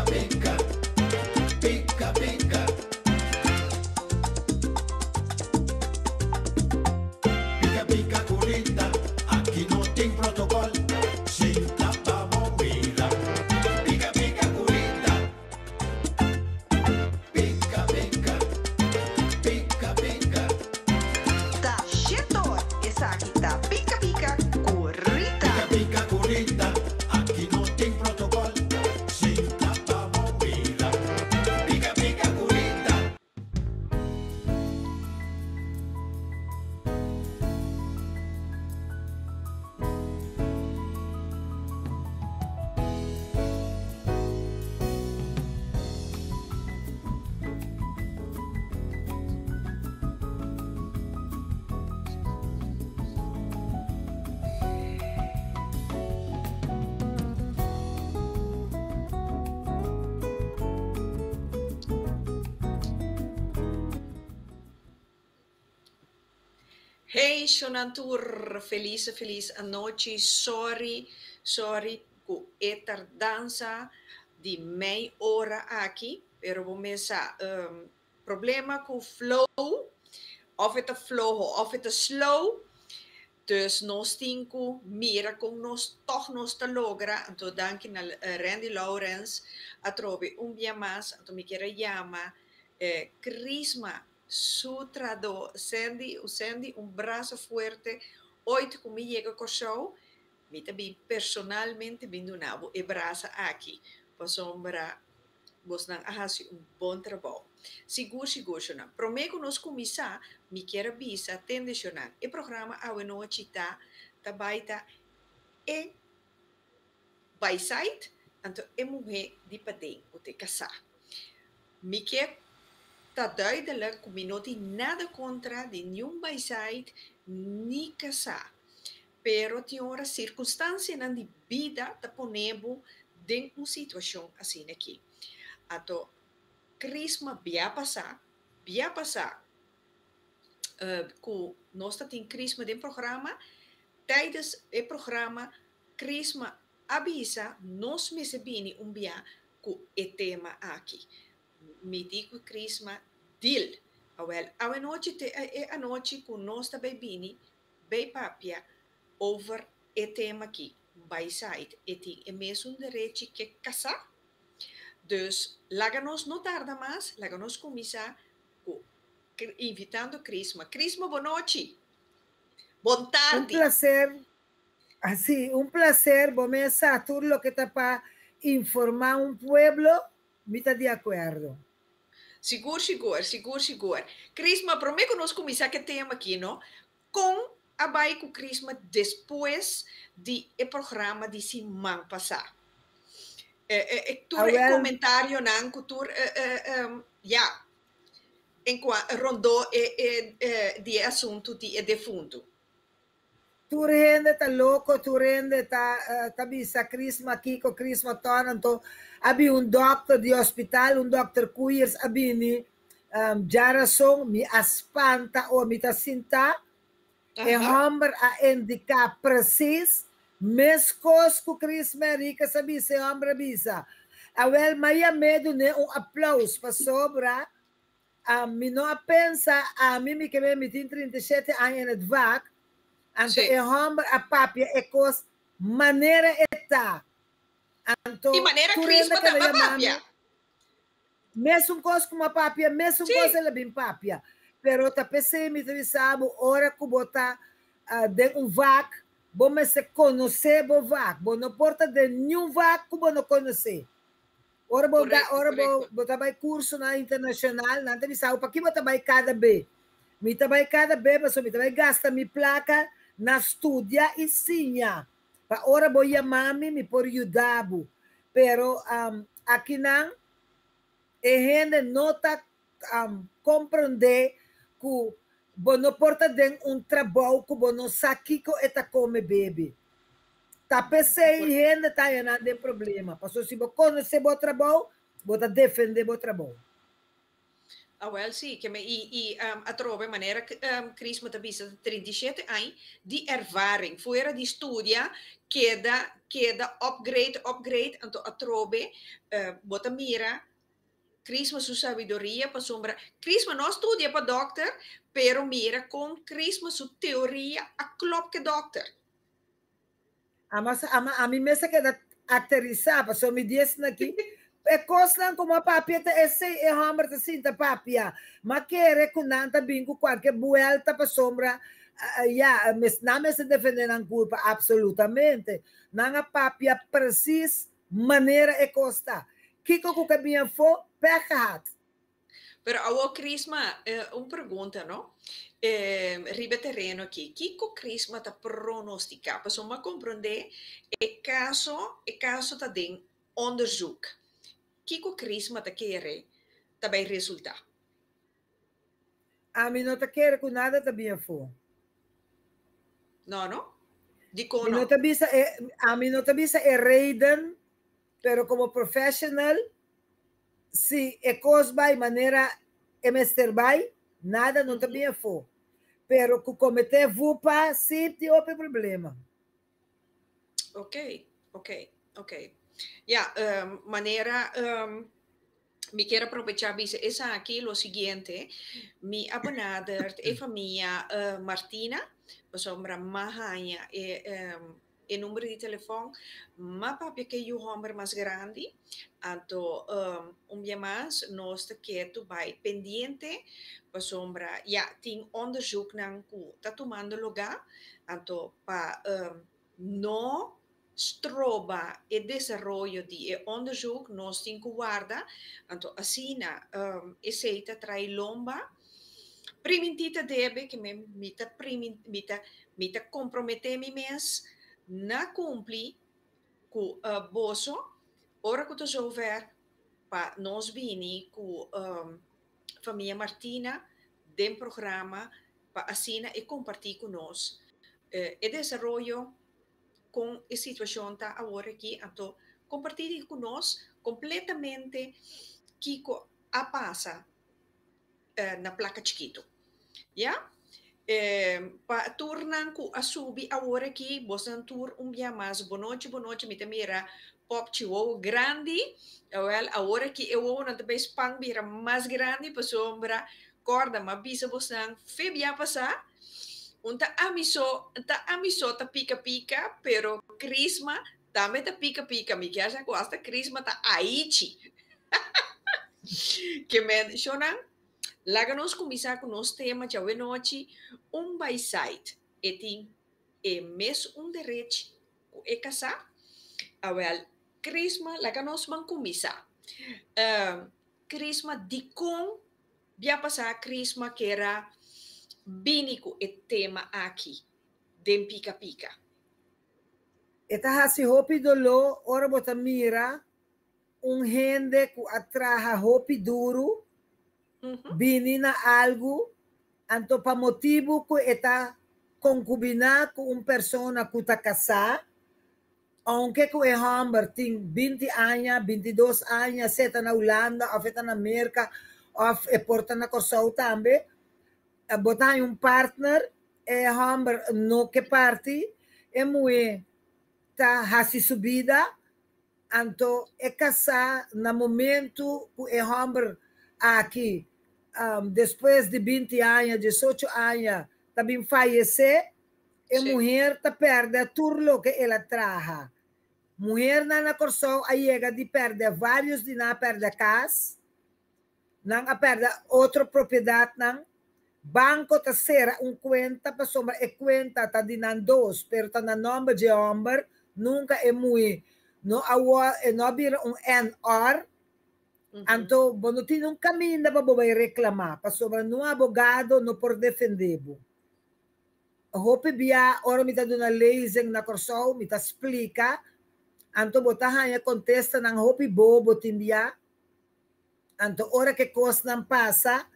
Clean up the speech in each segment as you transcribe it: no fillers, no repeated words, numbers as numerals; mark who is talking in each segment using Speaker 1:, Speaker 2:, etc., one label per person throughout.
Speaker 1: pica, pica. Pica, pica, curita, aqui não tem protocolo. Senta pra bobeira. Pica, pica, curita. Pica, pica, pica, pica.
Speaker 2: Tá cheio, essa aqui tá pica, pica, curita.
Speaker 1: Pica, pica, curita, aqui não tem protocolo. Senta pra bobeira. Pica, pica, curita.
Speaker 3: Hey, Shonantur, feliz a noite. Sorry, com a tardança de meia hora aqui, pero vou começar. Problema com o flow, of het flow, of het slow. Dus nós temos mira com nós toch te logra. Então, danke na Randy Lawrence, a trove dia mais, então me quero chamar Crisma Sutrado, Sandy, braço forte, oito comigo chega com o show, me também personalmente vindo nabo e braço aqui, para sombra, vos não fazer bom trabalho. Seguro, não. Prometo nós começar, me quero avisar, atenção, e programa a noite tá baita e by site, então é mulher de padem, o te casar. Me quero tá duidelijk que eu não tenho nada contra de nenhum by site, nem casar. Pero tem uma circunstância na vida que ponemos em uma situação assim aqui. Então, Crisma vai passar, que nós temos Crisma de programa, tijdens o programa, Crisma avisa, nós me sabemos dia que o tema aqui. Me digo Crisma, deal. A noite que nós também vini, bem papia, over o tema aqui, by side, e tem mesmo direito que casar. Dus, laga-nos não tarda mais, laga-nos começar invitando Crisma. Crisma, boa noite. Boa tarde.
Speaker 4: Un placer, Bomesa, tú lo que está para informar un pueblo, me está de acuerdo.
Speaker 3: Seguro. Crisma, prometo que nós começar que tema aqui, não? Com a com Crisma depois de o programa de semana passada. Tu comentário não, que tu rondou de assunto de defunto.
Speaker 4: Tu rende está louco, tu rende está bisa Crisma aqui com Crisma tornando. Abi un doctor de hospital, un doctor Cuiers, abini jarason mi aspanta ou mi tasinta e homem a indicar precis mescos que Crisma rica sabi se homem bisa. Awel maya medo ne un aplauso para sobra. Mi não pensa a mim que me tem 37 anos de vac. Anto e homem a papia e cos maneira eta.
Speaker 3: E maneira Crisma da papia.
Speaker 4: Mesmo coisa como a papia, mesmo coisa ela bem papia. Pero tá pensei me sabe hora que botar de vac, bom me se conhecer bo vac, bom não porta de nenhum vac que bom não conhecer. Ora botar vai curso na internacional, na te sabe para que botar vai cada B. Me trabalha cada B, mas me trabalha gasta mi placa na estudia e sinha. Para ora vou chamar-me me por ajudar-bo. Pero aqui não gente nota compreender que bom não porta de trabalho que bom não sabe que eta come bebe. Tá pensei gente tá não tem problema. Passou se você conhecer o trabalho, você defender o trabalho.
Speaker 3: Ah, well, sim, que me, a trove maneira que Chris me tabisa 37 anos de ervaring, fora de estudia, queda upgrade, então a trove, bota mira, Chris me sua sabedoria para sombra, Chris me não estudia para doctor, pero mira com Chris me sua teoria a klop que doctor.
Speaker 4: A mim mesmo que aterrissava, só me disse aqui, é coisa como a papia, é hammer, assim, da papia, mas quer que não tá bem com qualquer vuelta para sombra, mas não me se defender a culpa, absolutamente, não a papia precisa maneira é costa, que que bem for, pecat.
Speaker 3: Pero a Crisma, uma pergunta, não? Ribe terreno aqui. Que o Crisma está pronosticar? Para só compreender, caso tá dentro onderzoek. Que o Crisma está querer também resultar?
Speaker 4: A mim não tá querer que nada tá bem for.
Speaker 3: Não, não? De
Speaker 4: A mim não tá bisa é reden, pero como profissional, se é coisa de maneira emesterbai, nada não tá bem for. Pero que cometer vupa, sim, tem outro problema.
Speaker 3: Ok. Ya, maneira, me quero aproveitar dizer essa aqui lo seguinte, mi abonada e família Martina, sombra Mahanya e número de telefone, mas papi que o homem mais grande, então dia mais nós quieto vai pendiente, sombra ja tem onderzoek nang ku tá tomando lugar, então para no stroba e desenvolvimento de onderzoek nós temos que guardar, então assim aceita trai lomba primitita debe que me mita comprometer me mes na cumprir com boso ora que tô ver para nós vini com família Martina dem programa para assina e compartilhar com nós e desenvolvimento com a situação tá agora aqui, então compartilhe com nós completamente que a passa na placa chiquito, já? Para turnar com a subir agora aqui, você tur dia mais, boa noite, me mira pop chihuahua grande, well, agora que eu vou na também spang mira mais grande, para sombra corda, mas bisa você febia passar. Unta amiso ta pica, pero Crisma também ta pica. Me quer já gosta, Crisma ta aichi. Que mencionam, lá nós começar com nosso tema de noite, by side. E tem mês direito, e casar. Well, Crisma, lá nós vamos começar. Crisma de com, via passar Crisma que era binico e tema aqui, dem pica.
Speaker 4: Eta hasi hopi dolo, ora bota mira, gente que atraja hopi duro, binina algo, anto pa motivo que eta concubina com persona que está casada, aunque que é homem tem 20 anos, 22 anos, seta na Holanda, ou seta na América, ou porta na Kosovo também, botar partner, é homem no que parte, é mulher tá hasi subida, anto é casar no momento que é homem aqui, depois de 20 anos, 18 anos, também falecer, e mulher tá perde tudo que ela traja. Mulher na Kosovo aí chega de perder vários de na perde casa, não a perde outra propriedade não. Banco ta sera conta para sombra e conta ta dinan dos, pero ta na nome de homem nunca é muito. No vira NR, anto não tem caminho para vai reclamar, para sombra no abogado no por defender. Hope bia ora me ta dona leising na Kosovo, me ta explica, anto botahan ya contesta ng hope bobo timbia, anto ora que coisa não passa.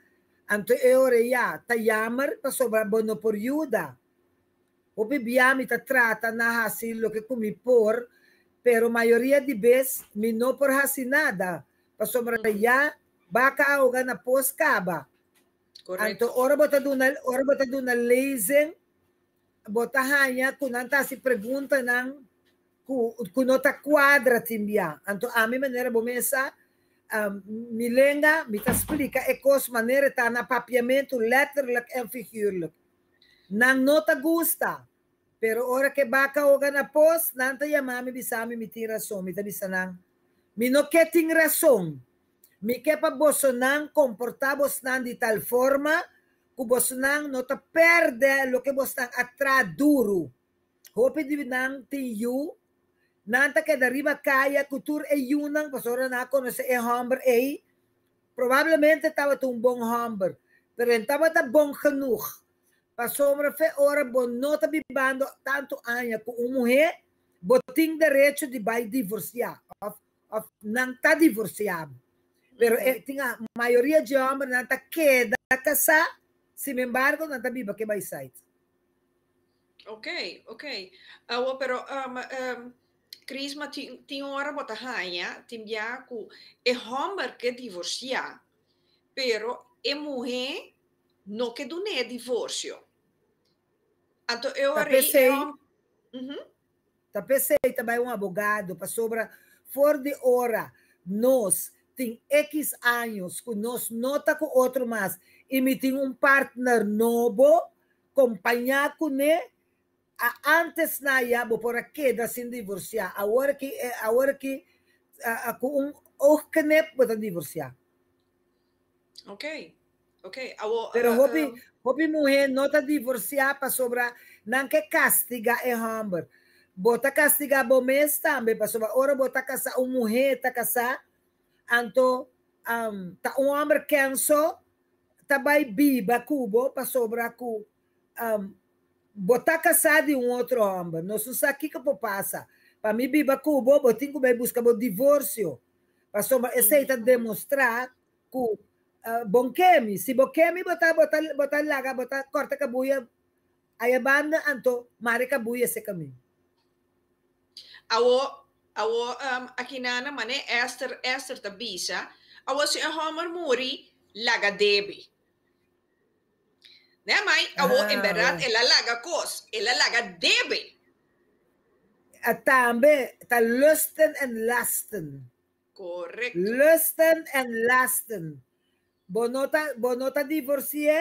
Speaker 4: Anto ore ya tayamar pa sobra bono por yuda. O bibiami ta trata na hasil lo que comi por, pero maioria de vez mi no por hasil nada. Pa sobra ya baka oga na pos kaba.
Speaker 3: Correcto.
Speaker 4: Anto ora bota duna lezen, bota hanya kunanta si pergunta nang kunota quadra timbia. Anto a mi maneira bomesa mi lenga, mi ta explica e cos maneira ta na papiamento letterlijk en figuurlijk. Nang nota gusta. Pero ora que baka oga na pos, nanta yamami bisami mi tira so, mi ta bisanang. Mi no keting razón. Mi kepa bosonang comportabos nan di tal forma que bosonang no te perde lo que bosonang atra duro. Hope di nang tiyu, nanta que deriva kaya kutur e yunang pasora na conoce e hamber e probablemente estaba un bom hamber, pero estaba ta bom genoeg. Pasomra fe ora bon nota bibando tanto anya com uma mulher boting direito de vai divorciar of não tá divorciado. Pero tinha maioria de homens não tá queda casar, sin embargo não tá biba que vai sair.
Speaker 3: Ok. Pero Crisma tinha hora bota hanya, timbia ku e homem que divorciar, pero e mulher no que do ne divórcio. Então eu
Speaker 4: Tá pensei também um advogado para sobra for de hora nós tem X anos que nós nota com outro mais e me tem partner novo acompanhar com ele antes na yabo por aqui da sin divorciar agora que com knep para divorciar.
Speaker 3: Ok.
Speaker 4: Pero hopi mulher nota divorciar para sobra não que castiga e hamber. Bota castigar bom mês também para sobra ora bota casar mulher tá casar anto tá homem canso tá vai biba cubo para sobra cu botar casar de outro homem. Não sei aqui que passa. Para mim biba cubo botinho que vai buscar o divórcio. Para sobra esse tá demonstrar que bom kemi, si bom kemi botar laga, botar corta kabuya, aí banda anto mare kabuya se caminho.
Speaker 3: Aqui na mané Esther tabisa, awo si Homer muri laga debi. Né, mãe? Em verdade, ela laga cos, ela laga debi.
Speaker 4: Também tá lusten en lasten.
Speaker 3: Correcto.
Speaker 4: Lusten en lasten. Bonota divorcie,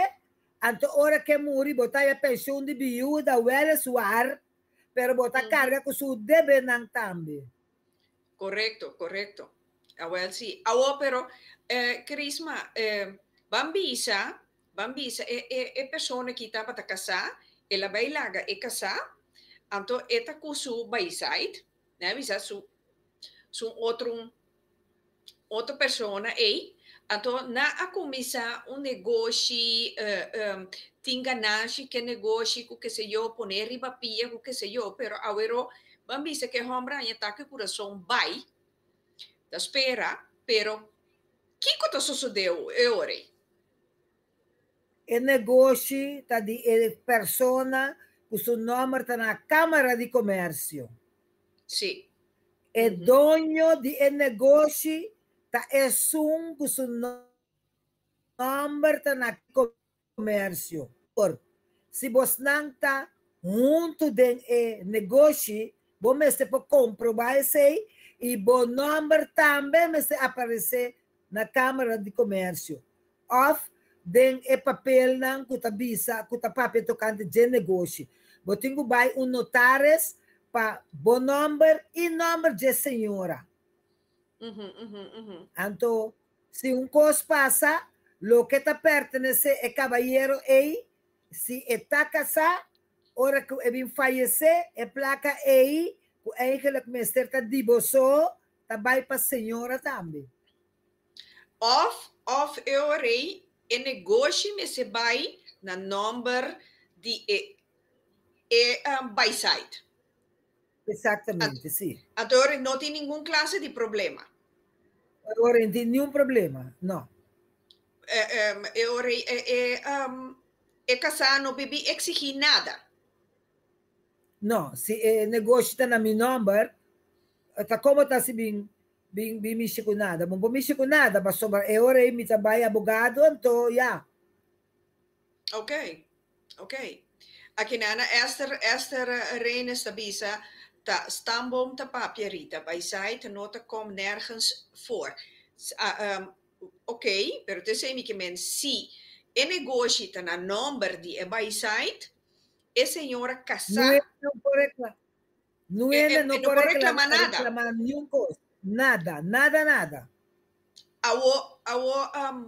Speaker 4: anto ora que muri, botar a pensão de viúva, well suar, pero botar carga com su debe nang tambi.
Speaker 3: Correcto. Well, sí. Pero, Crisma, bambisa, persona que estava a casar, ela vai laga e casar, anto eta com su by side, né? Visa su outra persona aí, então na a começar negócio tinha nasce que negócio que se eu poner riba pia que se eu pero agora vamos dizer que homem está que coração vai da espera pero que coisa sucedeu agora
Speaker 4: o negócio tá de persona o seu nome está na Câmara de Comércio.
Speaker 3: Sim.
Speaker 4: O dono de negócio tá com seu nome está na comércio. Se você não está junto do negócio, você pode comprovar isso e o nome também vai aparecer na Câmara de Comércio. Ou den papel nang kutabisa papel tocante de negócio. Botingo vai notário para bom número e número de senhora. Então, se coisa passa, lo que te pertenece é caballero aí, se está casado, hora que ele falecer, é placa aí, o eigenlijk meester está divorciou, vai para a senhora também.
Speaker 3: Of eu rei e negócio me se vai na número de by side.
Speaker 4: Exatamente, sim.
Speaker 3: Agora não tem nenhum classe de problema.
Speaker 4: Agora não tem nenhum problema, não.
Speaker 3: Casar não bebi exigir nada.
Speaker 4: Não, se o negócio está na meu número, está como está se bem bimishi ko nada. Bom bimishi ko nada, mas sobra hora aí me trabalho abogado, então, yeah.
Speaker 3: Ok, ok. Aqui na Esther Reines Tabisa, ta stambom ta papierita, bij site nota kom nergens voor. Ok, pero te sei que men si e negocio ta na number di e by site, e senhora casa,
Speaker 4: Não pode reclamar. Não é, não
Speaker 3: não
Speaker 4: pode
Speaker 3: pode reclamar nada.
Speaker 4: reclamar nenhuma coisa. Nada, nada, nada.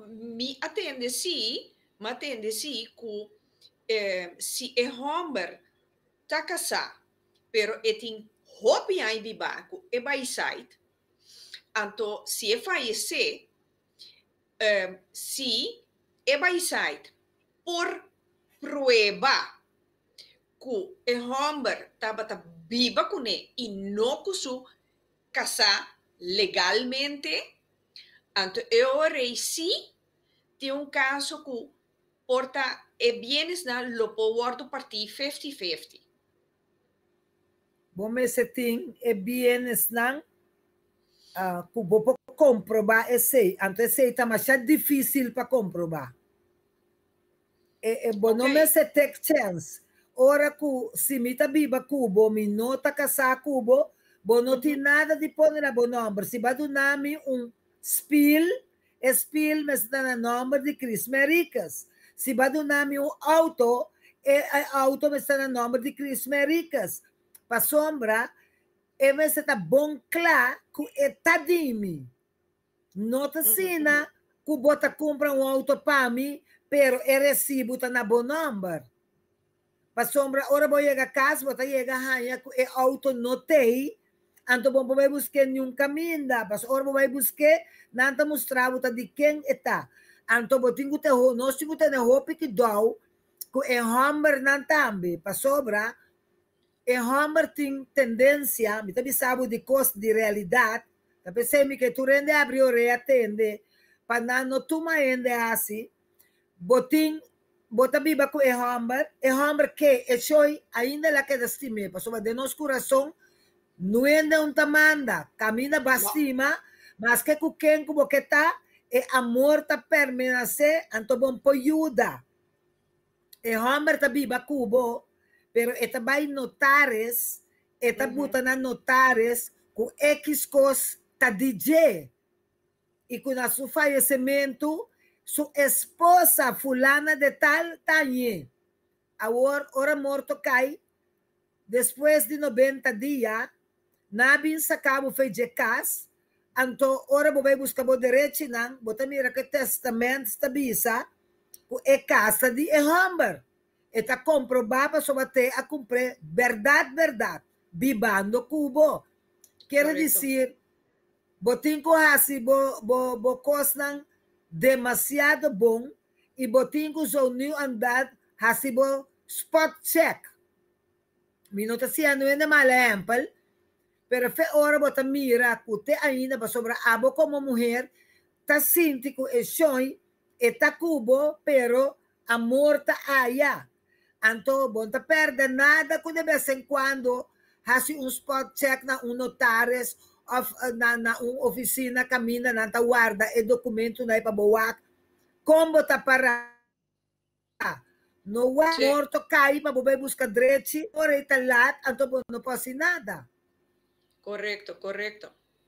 Speaker 3: Me atende si, ma atende si ku si e homber ta casa, pero e tin hopi ai bibaku e by site, anto si e fallece, si e by site por prueba ku e homber tabata biba kune e no kusu casa legalmente, anto e ore si tem um caso que porta e bienes na lo powardo parti 50-50.
Speaker 4: Bom, esse tem é bienes não, que vou comprovar esse. Então, esse está mais difícil para comprovar. Bom, não é esse take chance. Ora que se me tá biba cubo, me nota casar cubo, bom, não tem nada de pôr na bom nome. Se vai do nome spill, mas está na nome de Cris Mericas. Se vai do nome auto, auto está na nome de Cris Mericas. Para sombra, mas está bom claro que é tadimi. Nota sina, que bota compra auto para mim, pero é recibo está na bom nome. Para sombra, ora vou chegar a casa, vou chegar a é auto notei, então vou buscar nenhum caminho, mas ora vou buscar, não está mostrado de quem está. Então vou ter que nós temos que ter roupa que dá, que é hammer não também, para sobra, é hammer tem tendência, me também sabe de coisa de realidade, tá pensando que tu rende abrir o reatende, para não tomar ainda assim, botin bota biba com e hammer que é choi ainda lá que destime, para sobra de nosso coração, não é um tamanda, camina bastima, mas que com quem como que tá, é amor tá permanece, então bom por ajuda. E hammer tá biba cubo, pero eta vai notares, eta buta na notares, com X cos tá DJ, e com a seu falecimento, sua esposa fulana de tal tañe, agora morto cai, depois de 90 dias, nabin sa cabo fez de cas, então, ora vou buscar o direito, não, bota mira que testamento está bisa, é casa de hammer. Está comprovado sobre até a cumprir verdade, bibando cubo. Quer dizer, botinho assim, bo cosnan demasiado bom, e botinho só new andar, assim, bo spot check. Minuto assim, não é mal exemplo, pero fe ora bota mira, que ainda, para sobre abo como mulher, tá sintico e sonho, e tá cubo, pero amor tá allá. Então, bom, tá perde nada que de vez em quando hasi spot check na notares na oficina camina na guarda e documento na ipabuwak. Como tá para no morto cai para bobe buscar direito, ora italat, então não pode nada.
Speaker 3: Correcto.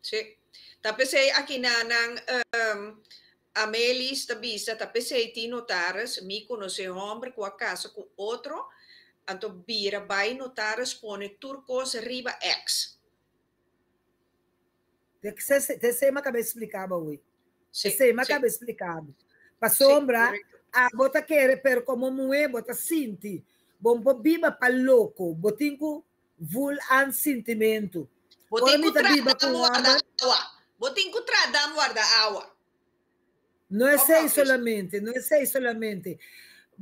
Speaker 3: Sí. Tapos aqui nang Amelis Tabisa, tapesei ti notaras, mi conoce hombre com a casa com outro, anto bira vai notaras pone turcos arriba X.
Speaker 4: Você me acaba de explicar, Baui. Você me acaba de explicar. Para sombra, a bota querer, pero como mulher, bota sinti. Bom, biba para louco, botinho vul an sentimento.
Speaker 3: Botinho tradam guarda-awa. Botinho tradam guarda-awa.
Speaker 4: Não é sei solamente.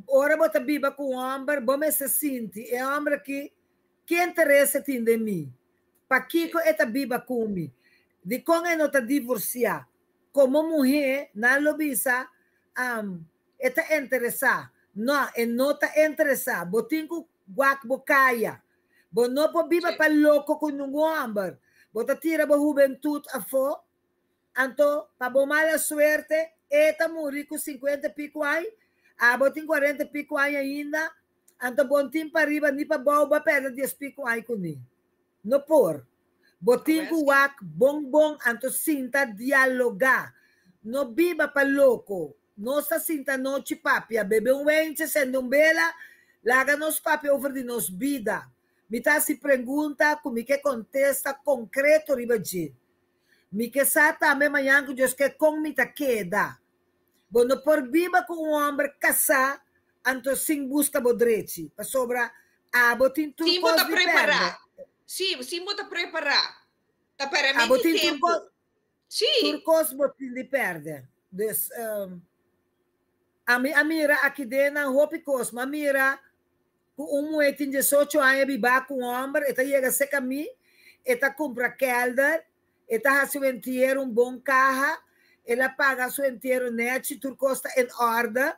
Speaker 4: Ora bota biba com homem, bom se sente. É homem que interessa tem de mim. Para que esta biba comigo? De como é não tá divorciar. Como mulher, na lobisa, está interessada. Não, não está interessada. Botinho guac bocaia. Bom, não pode biba para louco com um homem. Bota tira a juventude a fora. Anto, para boa mala suerte, eta morri com 50 e pico anos, tem 40 e pico anos ainda, anto bom tempo para arriba, nem para boa, perda 10 pico anos com ele. No por. Botin com wak, bom, anto sinta dialogar. No biba para louco. Nossa sinta noite papia, bebe wente, sendo bela, laga nos papia over de nos vida. Me tá se pergunta, como que contesta concreto riba de. Me que sa também manhã que Deus quer com me tá queda. Bueno, por biba com homem casar, anto sim busca bodrete. Para sobra, botin tudo
Speaker 3: Sim, bota preparar. Sim, bota preparar. Tá para mim
Speaker 4: botin
Speaker 3: tempo. Sim.
Speaker 4: Turcos botin de perde. Des, a mira aqui dentro, roupa cosma, a mira com mulher tem 18 anos, biba com homem, eta chega se caminho, eta compra kelder, eta ha seu inteiro bom carro, ela paga seu inteiro net, tudo custa em ordem.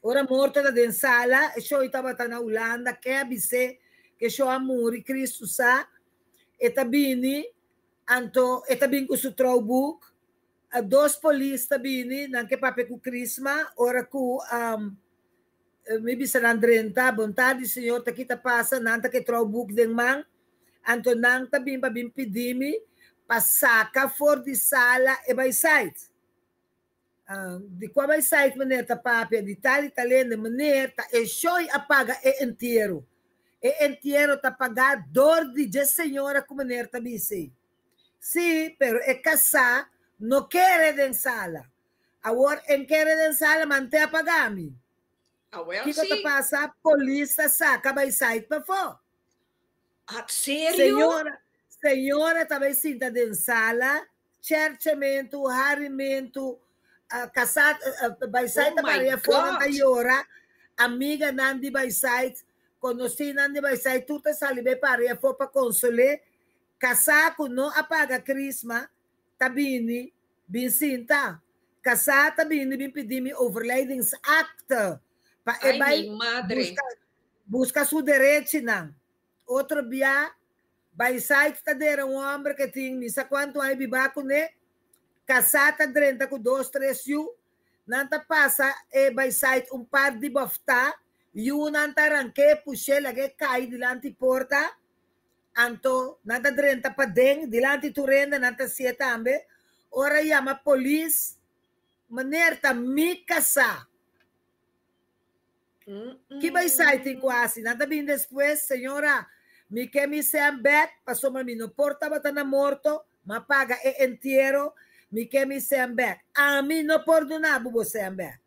Speaker 4: Ora morto da densala, eu estava na Holanda, que abise, que eu amor Cristo sa, eta bini, anto, eta bin com seu traubuk, dois polícias bini, não que pape com Crisma, ora com me bisa nandrenta, vontade Senhor, ta kita passa, nanta que traubuk den man, anto nang tabim pabim pidimi, pasaka for di sala e by site. Di qua by site maneta papia, di tali talene maneta, e shoy apaga e inteiro. E inteiro ta pagar dor di je Senhora como manerta bisi. Sì, pero e casa no quere den sala. Agora, en quere den sala, mante a pagami.
Speaker 3: Well,
Speaker 4: que te passa? Polícia saca by site para fora.
Speaker 3: Sério?
Speaker 4: Senhora também sinta de sala, cercamento, harimento, casado, by site para fora da hora, amiga Nandi by site, conheci Nandi by site, tudo salibe para fora para consolar, casaco não apaga Crisma, tabini, bin sinta, casar tabini, bin pedimi overlijdingsact.
Speaker 3: Ai, minha madre.
Speaker 4: Busca seu direito, não. Outro dia, by site tá dera homem que tem, misa quanto aí bibaco, né? Casata drenta com 2, 3 yu, nanta passa by site par de bofta, yu nanta ranque, puxe, lage cai dilante porta, anto, nanta drenta pa deng, dilante turenda, nanta siya tambe, ora yama police, manerta mi casa. Que vai sair quase, nada bem depois, senhora, me que me sean back, passou mas me não porta batana morto, ma paga e inteiro, me que me sean back. A mim não perdonava você back.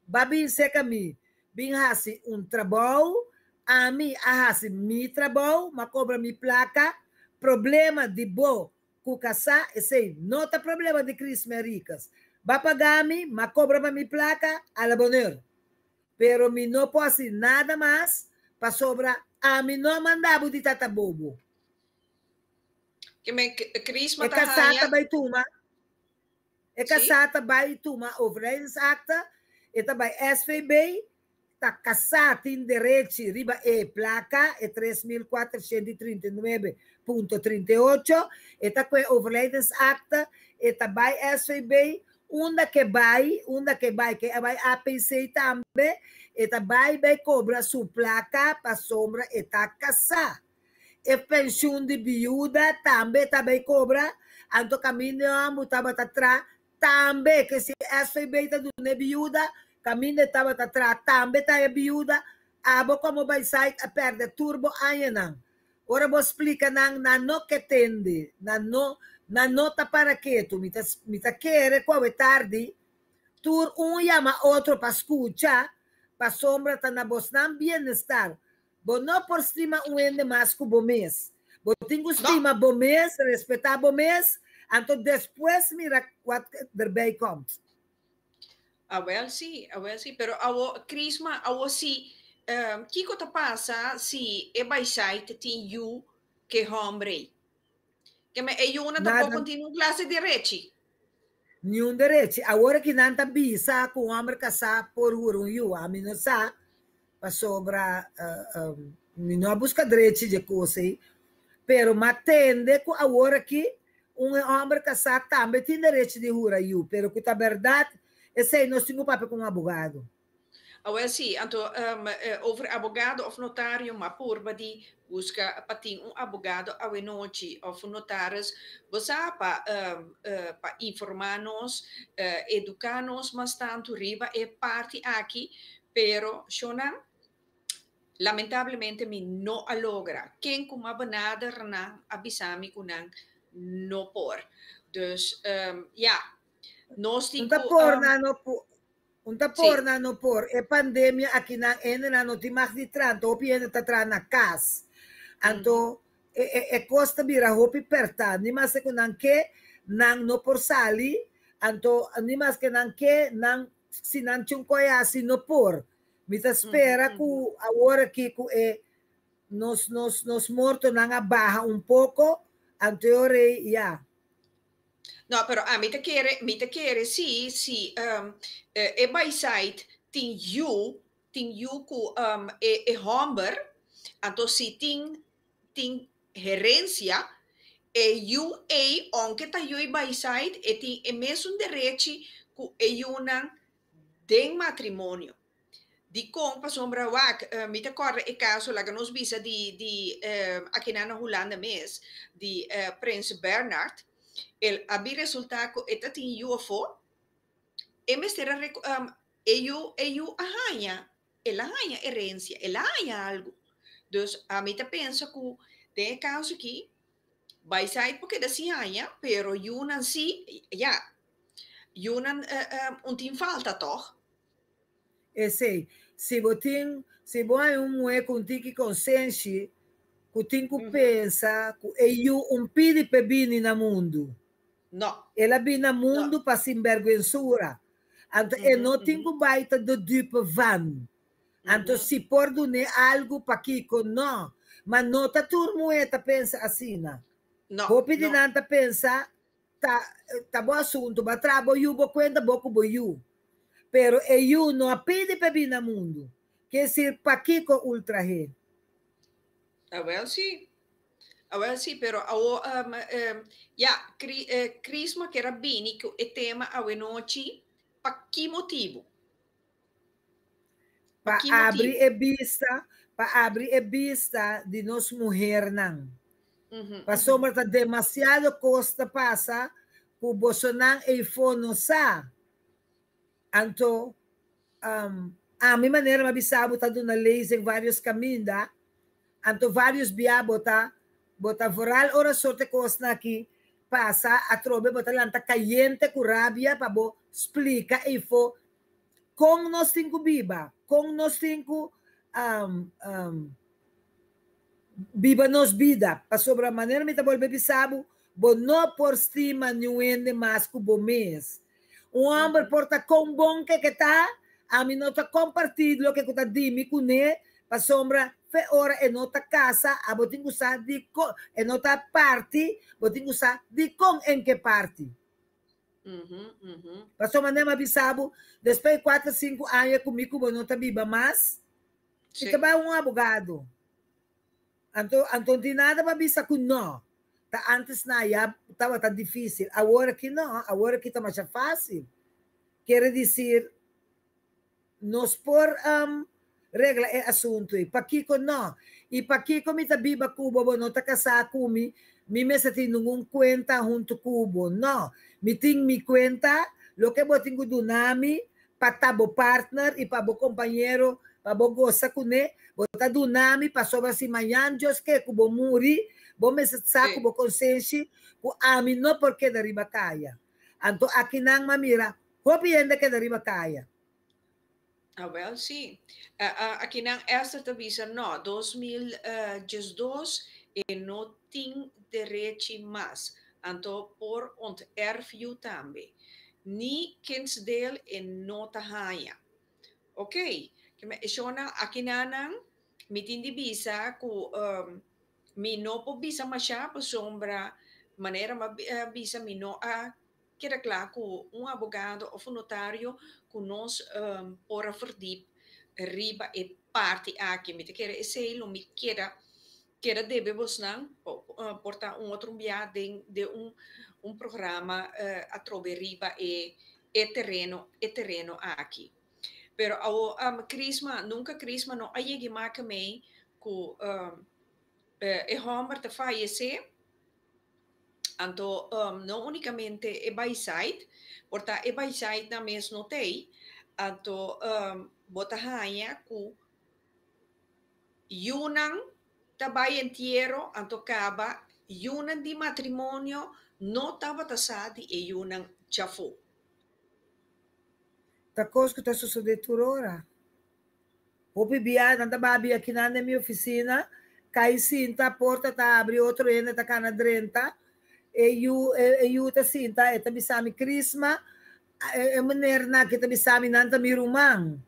Speaker 4: Babi seca me, bem hasi trabalho, a mim hasi mi trabalho, ma cobra mi placa, problema de bo, cucaçá, e sei, não tá problema de Cris Mericas. Ba pagar me, ma cobra mi placa, a la bonheur. Pero mi no puedo hacer nada más para sobra. A mí no mandaba de tata bobo.
Speaker 3: Que me Crisma
Speaker 4: tá casada by tuma. Casada by tuma overheidsakte. Eta by SVB. Tá casada em direito riba e placa e 3.439.38. Eta com overheidsakte. Eta by SVB. Unda que vai, que vai APC também, eta vai cobra sua placa para sombra eta casa. E pensão de viúva também cobra, anto caminho mutaba atrás, também que se SVB tá dando viúva, caminho estava atrás, também tá viúva, abo como vai sair a perder turbo aí não. Ora vou explicar não que tende, não na nota para que tu me tá querer qual é tarde, tu llama outro para escuchar, para sombra tá na voz não bem-estar. Bo não por cima ende mais que bom mês. Bo tenho estima bom mês, respeitar bom mês, então depois mira what daarbij komt.
Speaker 3: Well, sí, pero Crisma, sí, Kiko te pasa si e by site tin you que hombre. Que me una tampoco continua classe de rechi.
Speaker 4: Nenhum direito. Agora que não está bisa com o homem casar por um a mim não sabe, para sobra, não busca direito de coisa aí, pero matende com agora que um homem casado também tem direito de jurar, pero que a verdade, esse aí nós temos papel com um advogado.
Speaker 3: Well, sim, então, over abogado of notário, mas por badi busca para ter abogado a noite of notários, você para informar-nos, educar-nos, mas tanto riba é parte aqui, pero Shonan, lamentavelmente me não logra. Quem com uma banada renan avisami kunang no por. Dus nós
Speaker 4: Não
Speaker 3: temos
Speaker 4: está por na no
Speaker 3: sim.
Speaker 4: no por. É pandemia aqui na ene na no timag di tran, to piende ta tran na cas. Anto costa bira hopi perta, ni mas ko nang ke nang no por sali, anto ni mas ke nang ke nang sinan chung koya si no por. Mita espera ku agora que ku nos morto nang abaja un poco, anteore ya.
Speaker 3: No, però mi te chiede sì, e by site tin you ku e homber, anto si tin herencia e you anche ta you by site e tin e mesun dereci ku e yunan den matrimonio. Di compa sombra wak, mi te corre e caso la che nos visa di aqui na Holanda mes, di Prins Bernhard, el abi resultado eta tin UFO, e me stera eu arranha, ela arranha herencia, ela arranha algo. Dus a mi te pensa que tem caso aqui, vai sair porque da si arranha, pero yunan si, ja, yunan tin falta toch?
Speaker 4: Esse, se você um é com tique consciente, que tem que pensar que eu pide para vir no mundo.
Speaker 3: No.
Speaker 4: Ela vem no mundo para se envergonhar. Então, não tem que baita do dupe van. Então, se por donar algo para Kiko, não. Mas não está turma está pensa assim, não. Vou pedir nada pensa, tá bom assunto, mas trabalho, vou conta, vou cubo. Pero eu não pede para vir no mundo. Que ser para Kiko ultra rei.
Speaker 3: Well, sì. Well, sì, però Crisma che rabbini che è tema a noci, per che motivo?
Speaker 4: Para abrir a vista de nós mulher não. Para sombra tá demasiado costa passa, o Bolsonaro e fono sa. Então, a minha maneira me bisabo tá dando leis em vários caminhos, tá? Então vários biabo bota voral ora sorte costa aqui passa a trobe bota lanta caliente com rabia para bo explica e fo com nós cinco biba, com nós cinco biba nos vida, para sobre a maneira me tá volver bisabo, bo não por cima nenhum mais que bo mês. Homem porta com bom que tá, a mim não tá compartilhando o que tá dimi com né, para sombra fe ora e nota casa, a botin usar di e nota party, botin usar di com em que party. Passou maneira bisabo, depois de 4, 5 anos comigo, eu não biba mais, e também um advogado. Então, de nada para bisa com não. Tá antes na ya estava tão difícil, agora que não, agora que está mais fácil. Quer dizer, nós por regla é assunto e para Kiko não. E para Kiko me tá biba cubo, não tá casado comigo, me se tem nenhum conta junto cubo, não. Me tem me conta, lo que eu tenho do nome, para tabo partner e para bo companheiro, para bo goza com ele, botar do nome para sobre si manhã, Deus que cubo muri, bo me se saco bo consciência, ku ami não porque da riba caia. Então aqui nang mamira, hopi ainda que da riba caia.
Speaker 3: Well, sim. Aqui na esta tabisa, não, 2012 e não tem direito mais. Então, por onde erfio também. Ni kinsdel e nota haia. Ok? Aqui na me tem de bisa ku mi no po bisa masya po sombra maneira bisa mi no queda claro com advogado ou notário que nós por verdade riba e parte aqui me te quer esse lo me queda queda debemos não portar outro viagem de programa a Troveriba e terreno aqui. Pero Crisma, nunca Crisma não aí que marca mei que Homer te fallecer, então não unicamente é by side, porta é by side na mesma notei, então bota hanya que Yunan tabay entierro, então acaba Yunan de matrimônio não estava tasado e Yunan chafou.
Speaker 4: Tá coisa que tá sucedendo por hora. O bibia nanda babi aqui na minha oficina, cai cinta, a porta tá abre, outro ainda tá cana drenta, e eu tá cinta, e tá bisami crisma, e maneira na que tá bisami nanta mirumang.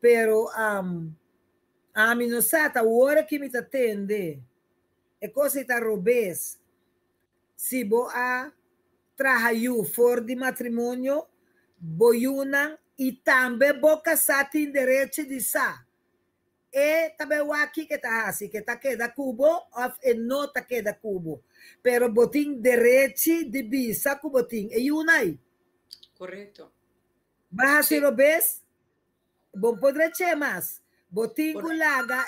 Speaker 4: Pero a mim não sata, a hora que me tá tende, é coisa que tá robês, se bo a trabalho fora de matrimônio, boyunan e também bo casar tem direito de sa. E também o aqui que tá assim, que tá queda cubo, e não tá queda cubo. Pero botin direito de bisa cu botin. E unai.
Speaker 3: Correto.
Speaker 4: Baja si robes, bom podre che mais. Botin kulaga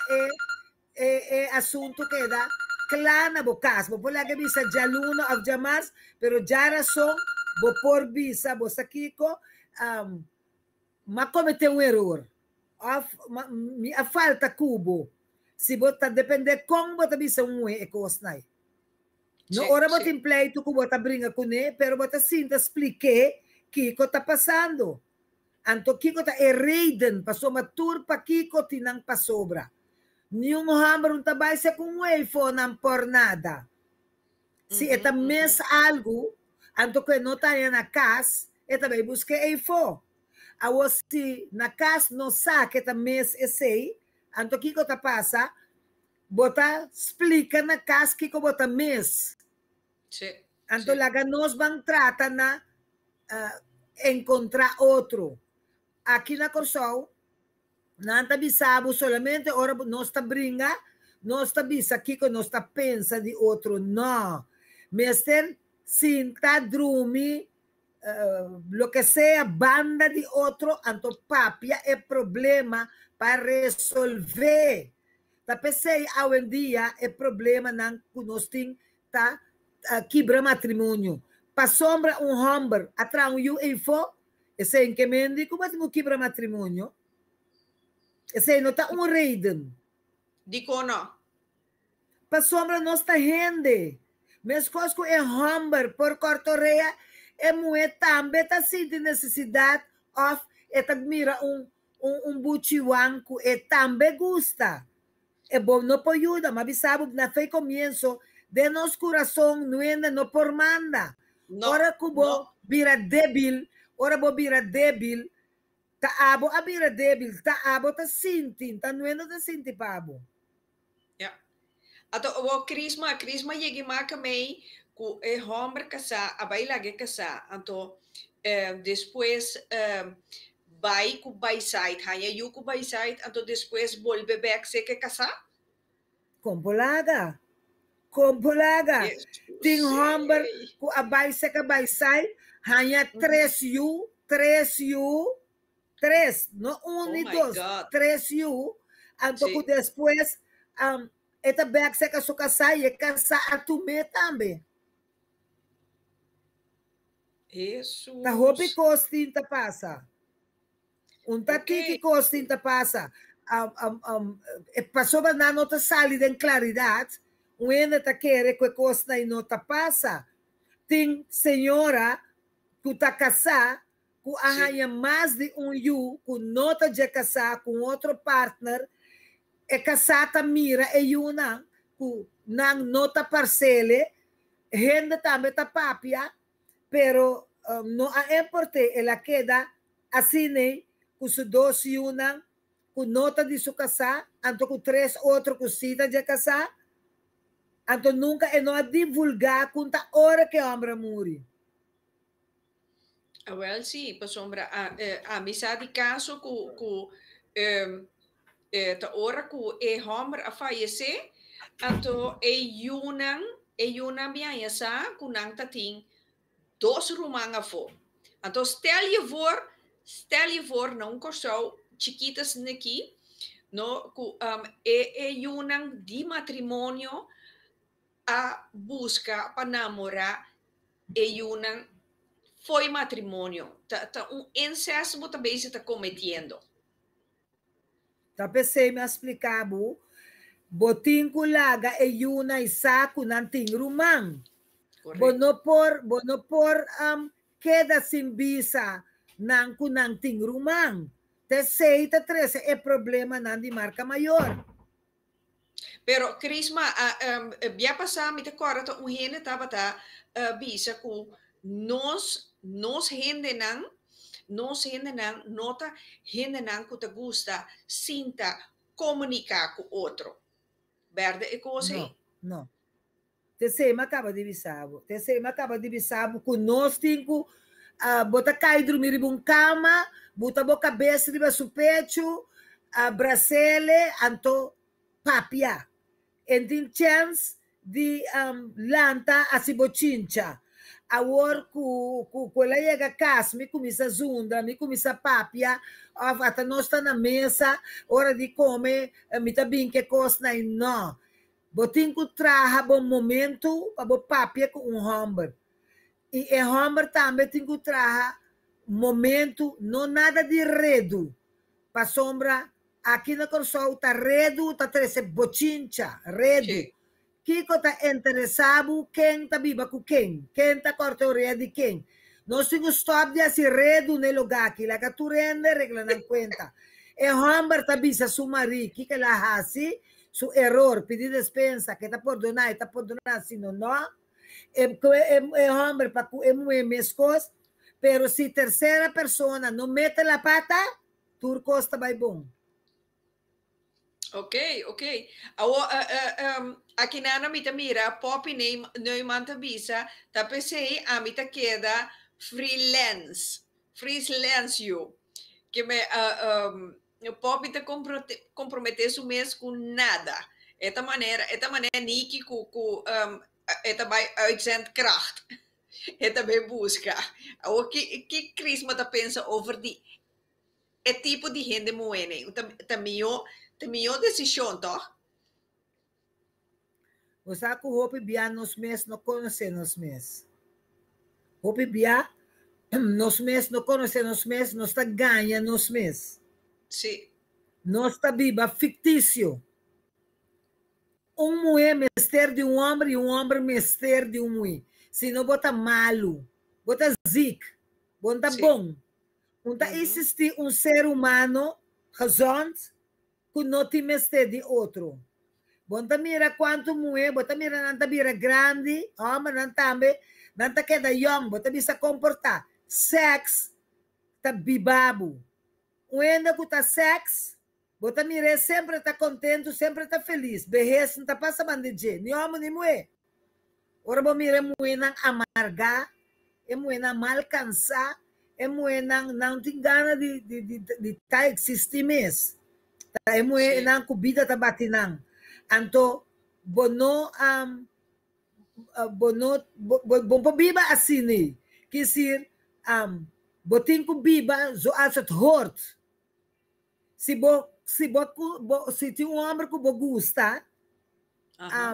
Speaker 4: assunto queda clana bo cas. Bo polaga bisa jaluno av jamas, pero jara son bo por bisa bo sakiko ma cometeu um erro. A falta cubo. Se você depender como você bisa é cosnai. No hora você em pleito que você brinca com ele, pero você sinta explique que está passando. Anto kiko ta ereden passou matur pa kiko tinang pasobra. Nenhum hammer um tabay sa kung fo não por nada. Se eta mes algo, anto que não tá na casa, eta vai buscar fo. Awas si na casa não sabe eta mes esse, anto kiko ta passa, bota explica na casa kiko bota mes. Anto laga nos bang trata na encontrar outro. Aqui na Corsol, não está bisabo solamente, ora não está brinca, não está bisa aqui que não está pensa de outro, não. Mister, sinta, drumi, lo que sea, banda de outro, anto papia é problema para resolver. Tá pensei, hoje em dia, é problema não que nós temos, tá, quebra matrimônio. Para sombra homem, atrás info, esse em que mendi, como é que quebra matrimônio? Esse não está reden.
Speaker 3: Dico não.
Speaker 4: Para sombra não está rende. Mas coisa que é homem, por cortoreia, é muito também está sentindo necessidade of, é admira buchiwan que é também gosta. É bom, não pode ajudar, mas sabe, na fé começo, de nosso coração, não é não por manda. Ora que bo vira débil, ora bo vira débil, ta abo a vira débil, ta abo ta sintin, ta nueno ta sinti pabo.
Speaker 3: Ja. Ato o Crisma yegi maka mei ku e homem casa, a baila que casa, anto depois vai ku by side, hanya yu ku by side, anto depois volve back se que casa.
Speaker 4: Compolaga. Ting homem ku abay sa kabay side, hanya 3 no 1 e 2, 3 anto ku depois eta back sa kasukasay, e kasa atume também.
Speaker 3: Isso.
Speaker 4: Ta hopi costin ta passa. Tiki costin ta passa. Passou na nota salida em claridade, ainda ta querer que costa e nota passa. Tem senhora que tá casar, que arranha mais de que nota de casar com outro partner, é casada mira e uma que não nota parcele, renda também ta papia, pero não é importante, ela queda assim, né, com os dois e uma, com nota de sua casa, anto com 3 outros que cita de casa, anto nunca é não divulgar com a hora que o homem morre.
Speaker 3: Well, sim, para sombra, a amizade caso que a hora que o homem a falecer, Anto e yunang minha sa kunang tating dos rumanga fo. Anto stel je voor não corso chiquitas naqui no yunang di matrimonio a busca para namorar yunang foi matrimônio. Tá incesto você também está cometendo.
Speaker 4: Tá pensei me explicar, bu. Botin kulaga e yuna isa kunanting rumang. Bono por queda sin visa nang kunanting rumang. Te 13 é problema nan di marca maior.
Speaker 3: Pero Crisma, via passar me te corta hene tava bisa ku nos hende nang nota hende nang ku te gusta sinta comunicar com outro. Verde e coisa?
Speaker 4: Não. Te sei, mas acaba de bisabo. Com nós tinha bota cai dormir em cama, bota boa cabeça de seu pecho, bracele, anto papia. E tem chance de lanta a si bochincha. Agora, quando ela chega a casa, me começa zunda, me começa papia, até nós está na mesa, hora de comer, me tá bem que coisa não. Botin que traga bom momento, para papia com hamburger. E o hamburger também tem que traga momento, não nada de redo. Para sombra, aqui na Corsol está redo, está treze bochincha, redo. Kiko está interessado quem está viva com quem está corta a orelha de quem. Nós temos stop de assim redo no lugar aqui, lá que tu rende, regla não conta. E hamburger está bisa su mari, que ela hasi, su error, pedir despensa, que está perdonar, se não, hamburger para que é mescos, pero se terceira pessoa não mete a pata, tu costa vai bom.
Speaker 3: Ok. Aqui na mita mira, pop nem manta visa, tá pensei a mita queda freelance you, que me pop te comprometer su mês com nada. Esta maneira Niki com esta vai uitzendkracht. Esta vai busca. O que Crisma tá pensa over die tipo de gente moene. Minha decisão, toch?
Speaker 4: Você que o Hopi Bia nos mês não conhece nos mês. Hopi Bia nos mês não conhece nos mês, nós está ganha nos mês.
Speaker 3: Sim.
Speaker 4: Nós está viva fictício. Mulher mestre de homem e homem mestre de mulher. Se não bota malo, bota zic, bota bom. Não existe ser humano razão que não te mestre de outro. Bota mira quanto mulher, bota mira nanta mira grande, homem nanta queda young, bota bisa comportar. Sex tá bibabo. Ainda que tá sex, bota mira sempre tá contente, sempre tá feliz. Berres não tá passa bandeje, nem homem nem mulher. Ora bo mira mulher não amargar, é mulher não mal cansar, é mulher não tem gana de tá existir mesmo. É mulher não cubida tá batinang. Anto bono bono biba assim, que se botin ku biba zo asat hort. Se tem homem que bo gusta,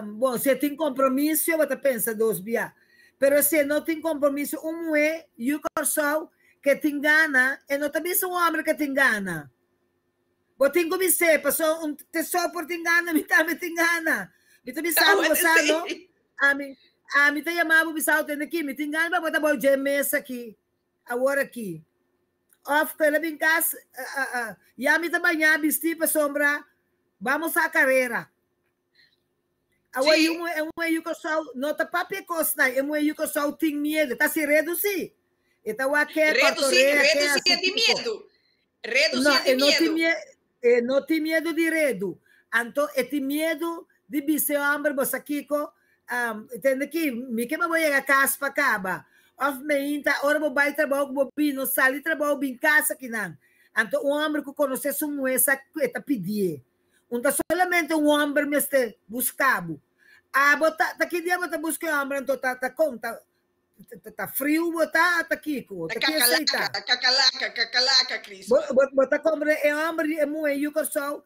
Speaker 4: bom, se tem compromisso, você pensa dos bia. Pero se não tem compromisso, mulher, you corso que tem gana, e não também são homem que tem gana. Botin ko bise, passou tesouro por tingana, me tingana. Mita bisao basado. Ami ta yamabo bisao ten aqui, me tingana ba bota boy mesa aqui. Agora aqui. Off que labing cas, yami ta banha bisti pa sombra. Vamos à carreira. Agora eu que só nota papi costa, eu que só tem medo, tá se reduzir. Então a que
Speaker 3: reduzir de medo. Reduzir de medo.
Speaker 4: Não tem medo de redo. Então, tem medo de bicho hambre, você Kiko, entende que me que vou chegar a casa para acaba. Of me inta, ora vou vai trabalhar com bobino, sali trabalhar bem casa que não. Então, o homem que conhece sua mulher, está pedir. Unta solamente um homem me este buscado. Ah, bota, tá que dia bota buscar um homem, então tá frio, bota, tá kiko, tá que aceitar.
Speaker 3: Cacalaca, Crisma.
Speaker 4: Bota como é homem, é muito, eu que sou,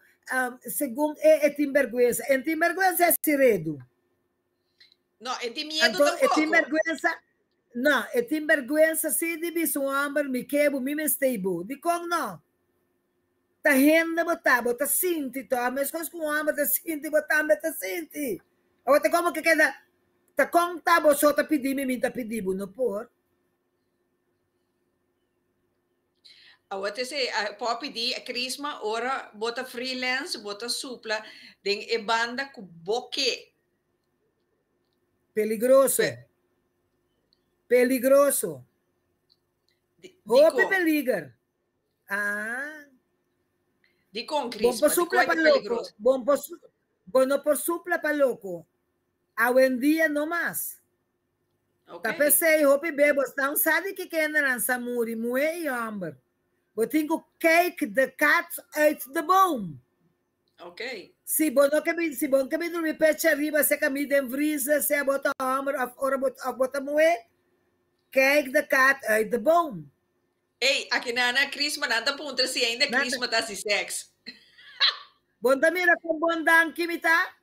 Speaker 4: segundo é timberguença. Em timberguença é siredo.
Speaker 3: Não, é de medo
Speaker 4: Então,
Speaker 3: tampouco.
Speaker 4: é timberguença, não, é timberguença, se divis um homem, me quebo, me esteibo. De como não? Tá renda, bota sinti, tá, mas coisas com homem, tá sinti, bota sinti. Agora, como que queda, tá conta, você tá pedindo, me tá pedindo, não por?
Speaker 3: Agora, se pode pedir a Crisma, ora, bota freelance, bota supla, tem e banda com boque.
Speaker 4: Peligroso. Peligroso. Hope peligar. Ah.
Speaker 3: Di con
Speaker 4: Bom
Speaker 3: Crisma,
Speaker 4: por
Speaker 3: di
Speaker 4: supla
Speaker 3: coisa
Speaker 4: para louco.
Speaker 3: peligroso.
Speaker 4: Bom por supla para louco. Hoje em dia não mais.
Speaker 3: Ok.
Speaker 4: Tá pensei, hope bebo, não sabe que é nessa muri, moe e homem. Eu tenho cake the cat uit the boom.
Speaker 3: Ok.
Speaker 4: Se bom que me dormir peche arriba, se que me den vrisa, se bota homem, ora bota moe, cake the cat uit the boom.
Speaker 3: Ei, aqui na Crisma, nada punta se ainda Crisma tá se sexo.
Speaker 4: Bom mira com bom danke me tá?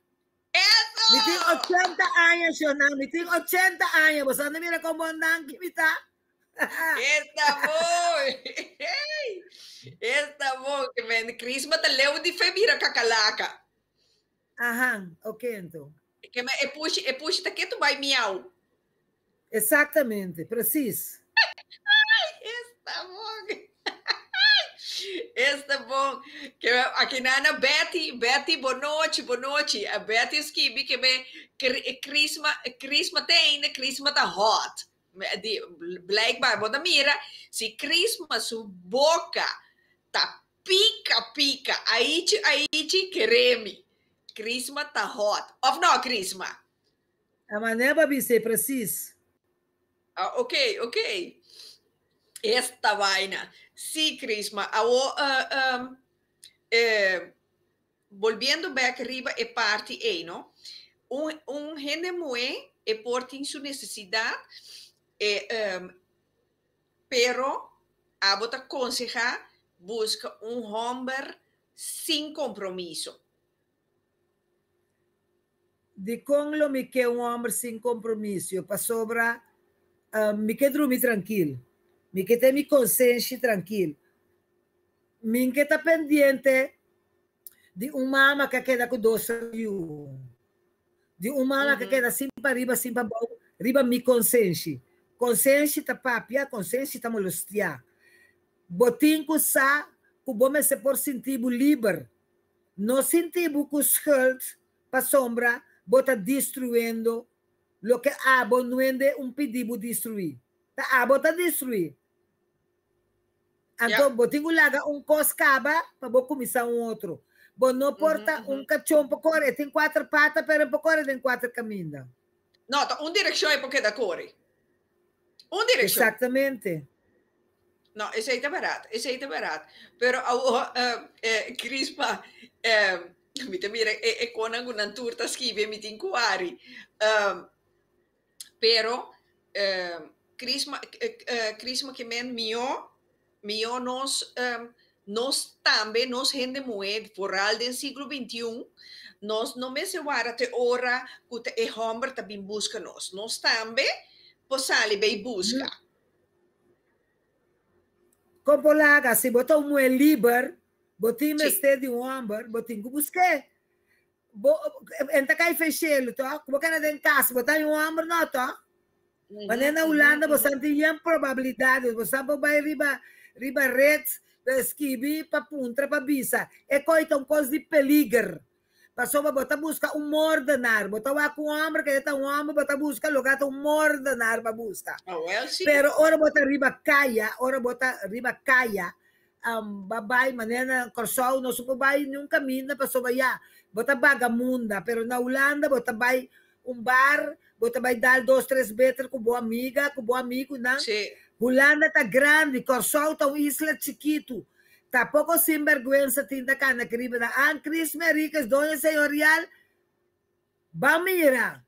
Speaker 3: Eso!
Speaker 4: Me tem 80 anos, Jonah. Me tem 80 anos. Você anda mira com bom danke me tá?
Speaker 3: Está bom! Está bom, que men Crisma tá leu de femira cacalaca.
Speaker 4: Aham, ok, então.
Speaker 3: Que me é puxa, tá que tu vai miau.
Speaker 4: Exatamente, preciso.
Speaker 3: Está bom. Está bom. Que aqui na Ana Betty, boa noite. A Betty esquibi que me Crisma tem, né? Crisma tá hot. Blijkbaar, bota mira, se Crisma su boca tá pica, aí te creme. Crisma tá hot. Of não, Crisma?
Speaker 4: A maneira para ser preciso.
Speaker 3: Ok. Esta vaina. Sí, Crisma. Volviendo back arriba e parte aí, não? Gente moe e porta sua necessidade, pero a bota aconsejar busca homem sem compromisso.
Speaker 4: De como me quer homem sem compromisso, para sobra, me quer dormir tranquilo. Me quer ter minha consciência tranquilo. Me quer estar pendente de uma mama que queda com doce. De uma mama que queda assim para riba, assim para baixo, riba minha consciência. Consciência está papia, consciência está molestia. Botim que sa, que bom é se por sentir livre. Não sentir que schuld para sombra, bota destruindo lo que abo não é pedido destruir. Tá abo tá destruir. Então, botim que laga coscaba para bo começar outro. Bom, não porta cachorro para correr, tem 4 patas, pero para correr tem 4 caminhos.
Speaker 3: Não, direção é porque da corre. Direção.
Speaker 4: Exatamente.
Speaker 3: Não, esse aí tá barato. Pero, Crispa, me mira, com alguma turta esquive, me tem cuari. Pero, Crisma que men mio nós também, nós gente moed, foral do século XXI, nós não me se vara te ora, que é homem também busca nós. Nós também, possali bem busca.
Speaker 4: Como laga, se botar mulher livre, botar mestre de homem, botar que busque. Enta cai fechelo, tá? Como que na em casa, botar homem não, tá? Mas na Holanda, você tem probabilidade, você vai riba redes, esquibi para punta, para bisa. É coisa coisa de peligro. Passou para botar busca mordenar. Botar lá com homem, que está homem, botar busca lugar mordenar para busca. Pero ora botar riba caia, babai, maneira, corsol, não supo vai num caminho, passou vai botar bagamunda, pero na Holanda, botar vai bar, botar vai dar 2, 3 metros com boa amiga, com bom amigo, não?
Speaker 3: Sim.
Speaker 4: Holanda tá grande, Corsol tá isla chiquito. Tampoco sinvergüenza tinta cana criba da an Cris Mericas, doña señorial, va mira.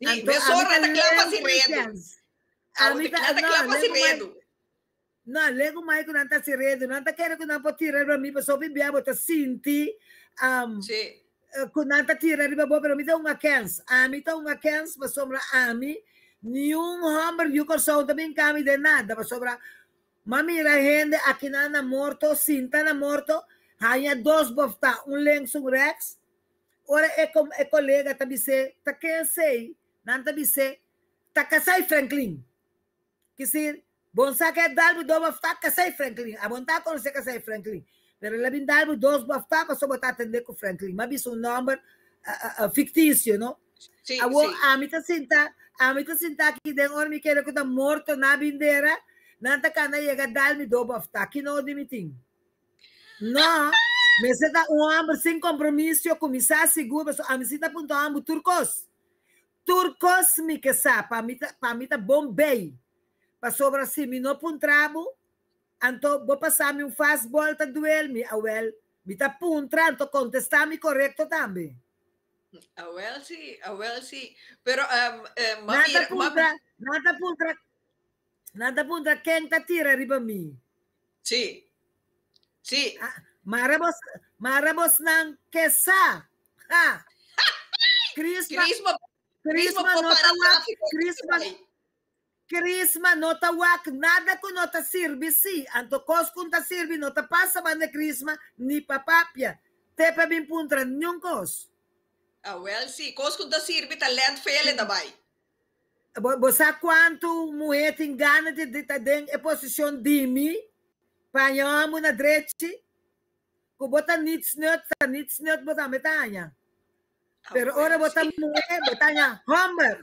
Speaker 3: Sí, me zorra ta clapa si redo.
Speaker 4: Amita,
Speaker 3: clapa si redo.
Speaker 4: No, lego mai que não tá se redo, não tá querendo que não pode tirar para mim, pessoal bibia bota sinti,
Speaker 3: Sim.
Speaker 4: que não tá tirar riba bo, pero me dá uma cans, me dá uma cans, mas sobra ami, nenhum homem e o coração também cami de nada, mas sobra, mami la gente aqui na morto, sinta na morto, hanya dos bofta, lenço rex, ora é colega tabi se, tá quem sei, não tabi se, tá casai Franklin, que se Bonsa que dalbo do bafta kasay Franklin. Abonta ko se kasay Franklin. Pero labing dalbo dos bafta ko so bota atender ko Franklin. Mabis un number ficticio, no?
Speaker 3: Sí,
Speaker 4: Awo
Speaker 3: sí.
Speaker 4: amita sinta ki den or mi quero que tá morto na bindera. Nanta kana llega dalmi do bafta. Que não dimiting. No, me se da um homem sem compromisso, começar seguro, a me sinta ponto ambo turcos. Turcos me que sa, pa mita Bombay. Pa sobra si mi no puntrabo, anto bo pasami un fast ball ta duel mi awel, mi ta puntra, anto contestami correcto tambi.
Speaker 3: Well, sí. Pero, mami,
Speaker 4: nada puntra, quem ta tira riba mi.
Speaker 3: Sí.
Speaker 4: Marabos ng kesa. Ha! Crisma nota wak, nada ko nota sirbi si. Anto kos kun ta sirbi nota pasa ba na Crisma ni papapya. Tepa bin puntra nyong kos.
Speaker 3: Well, sí. Kos kun ta sirbi ta land fele dabei.
Speaker 4: Bosa quanto mueting gana de den e position dimi. Panhamo na drechi. Ko bota nits not bota metanya. Pero ora bota muet, botanya Homer.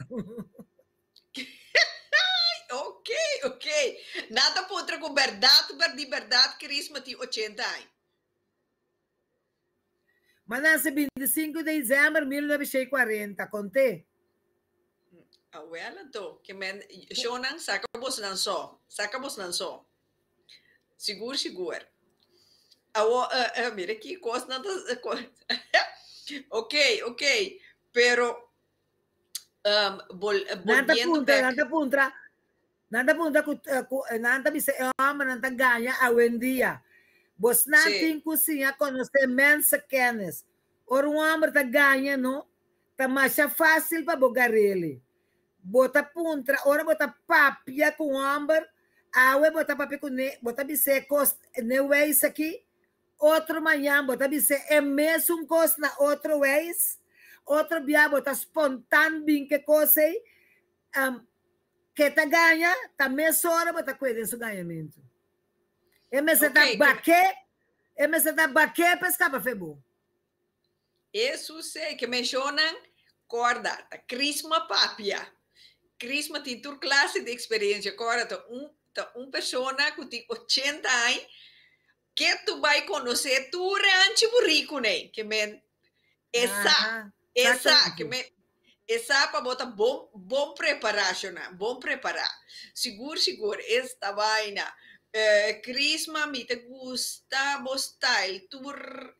Speaker 3: Ok. Nada putra com verdade, Crisma ti 80 anos.
Speaker 4: Manase 25 de dezembro de 1940, contei.
Speaker 3: Well, então, que men, Shonan, sacamos nan so. Seguro. Mira aqui, coisa nada. Ok. Pero, volviendo.
Speaker 4: Nada bisa ama nanta ganha a wendia. Bos natin cozinha conhecer mensa kenes. Or um homem tá ganha, no? Tá mais fácil para bogar ele. Bota puntra, ora bota papia com homem. Awe bota papia com ne, bota bise cost ne ways aqui. Outro manhã bota bise é mesmo cost na outro ways. Outro dia bota espontâneo bem que coisa que ta ganha, ta mesora, bota cuidar do ganhamento. E me se tá baque, pescar para febo.
Speaker 3: Isso sei que mencionam corda, ta Crisma papia. Crisma tem toda classe de experiência, corda, um pessoa que tem 80 anos, que tu vai conhecer tu rancho rico, né? Que men essa que men essa para botar bom preparação, bom preparar. Seguro, esta vaina. Crisma, me te gusta, bo style, tour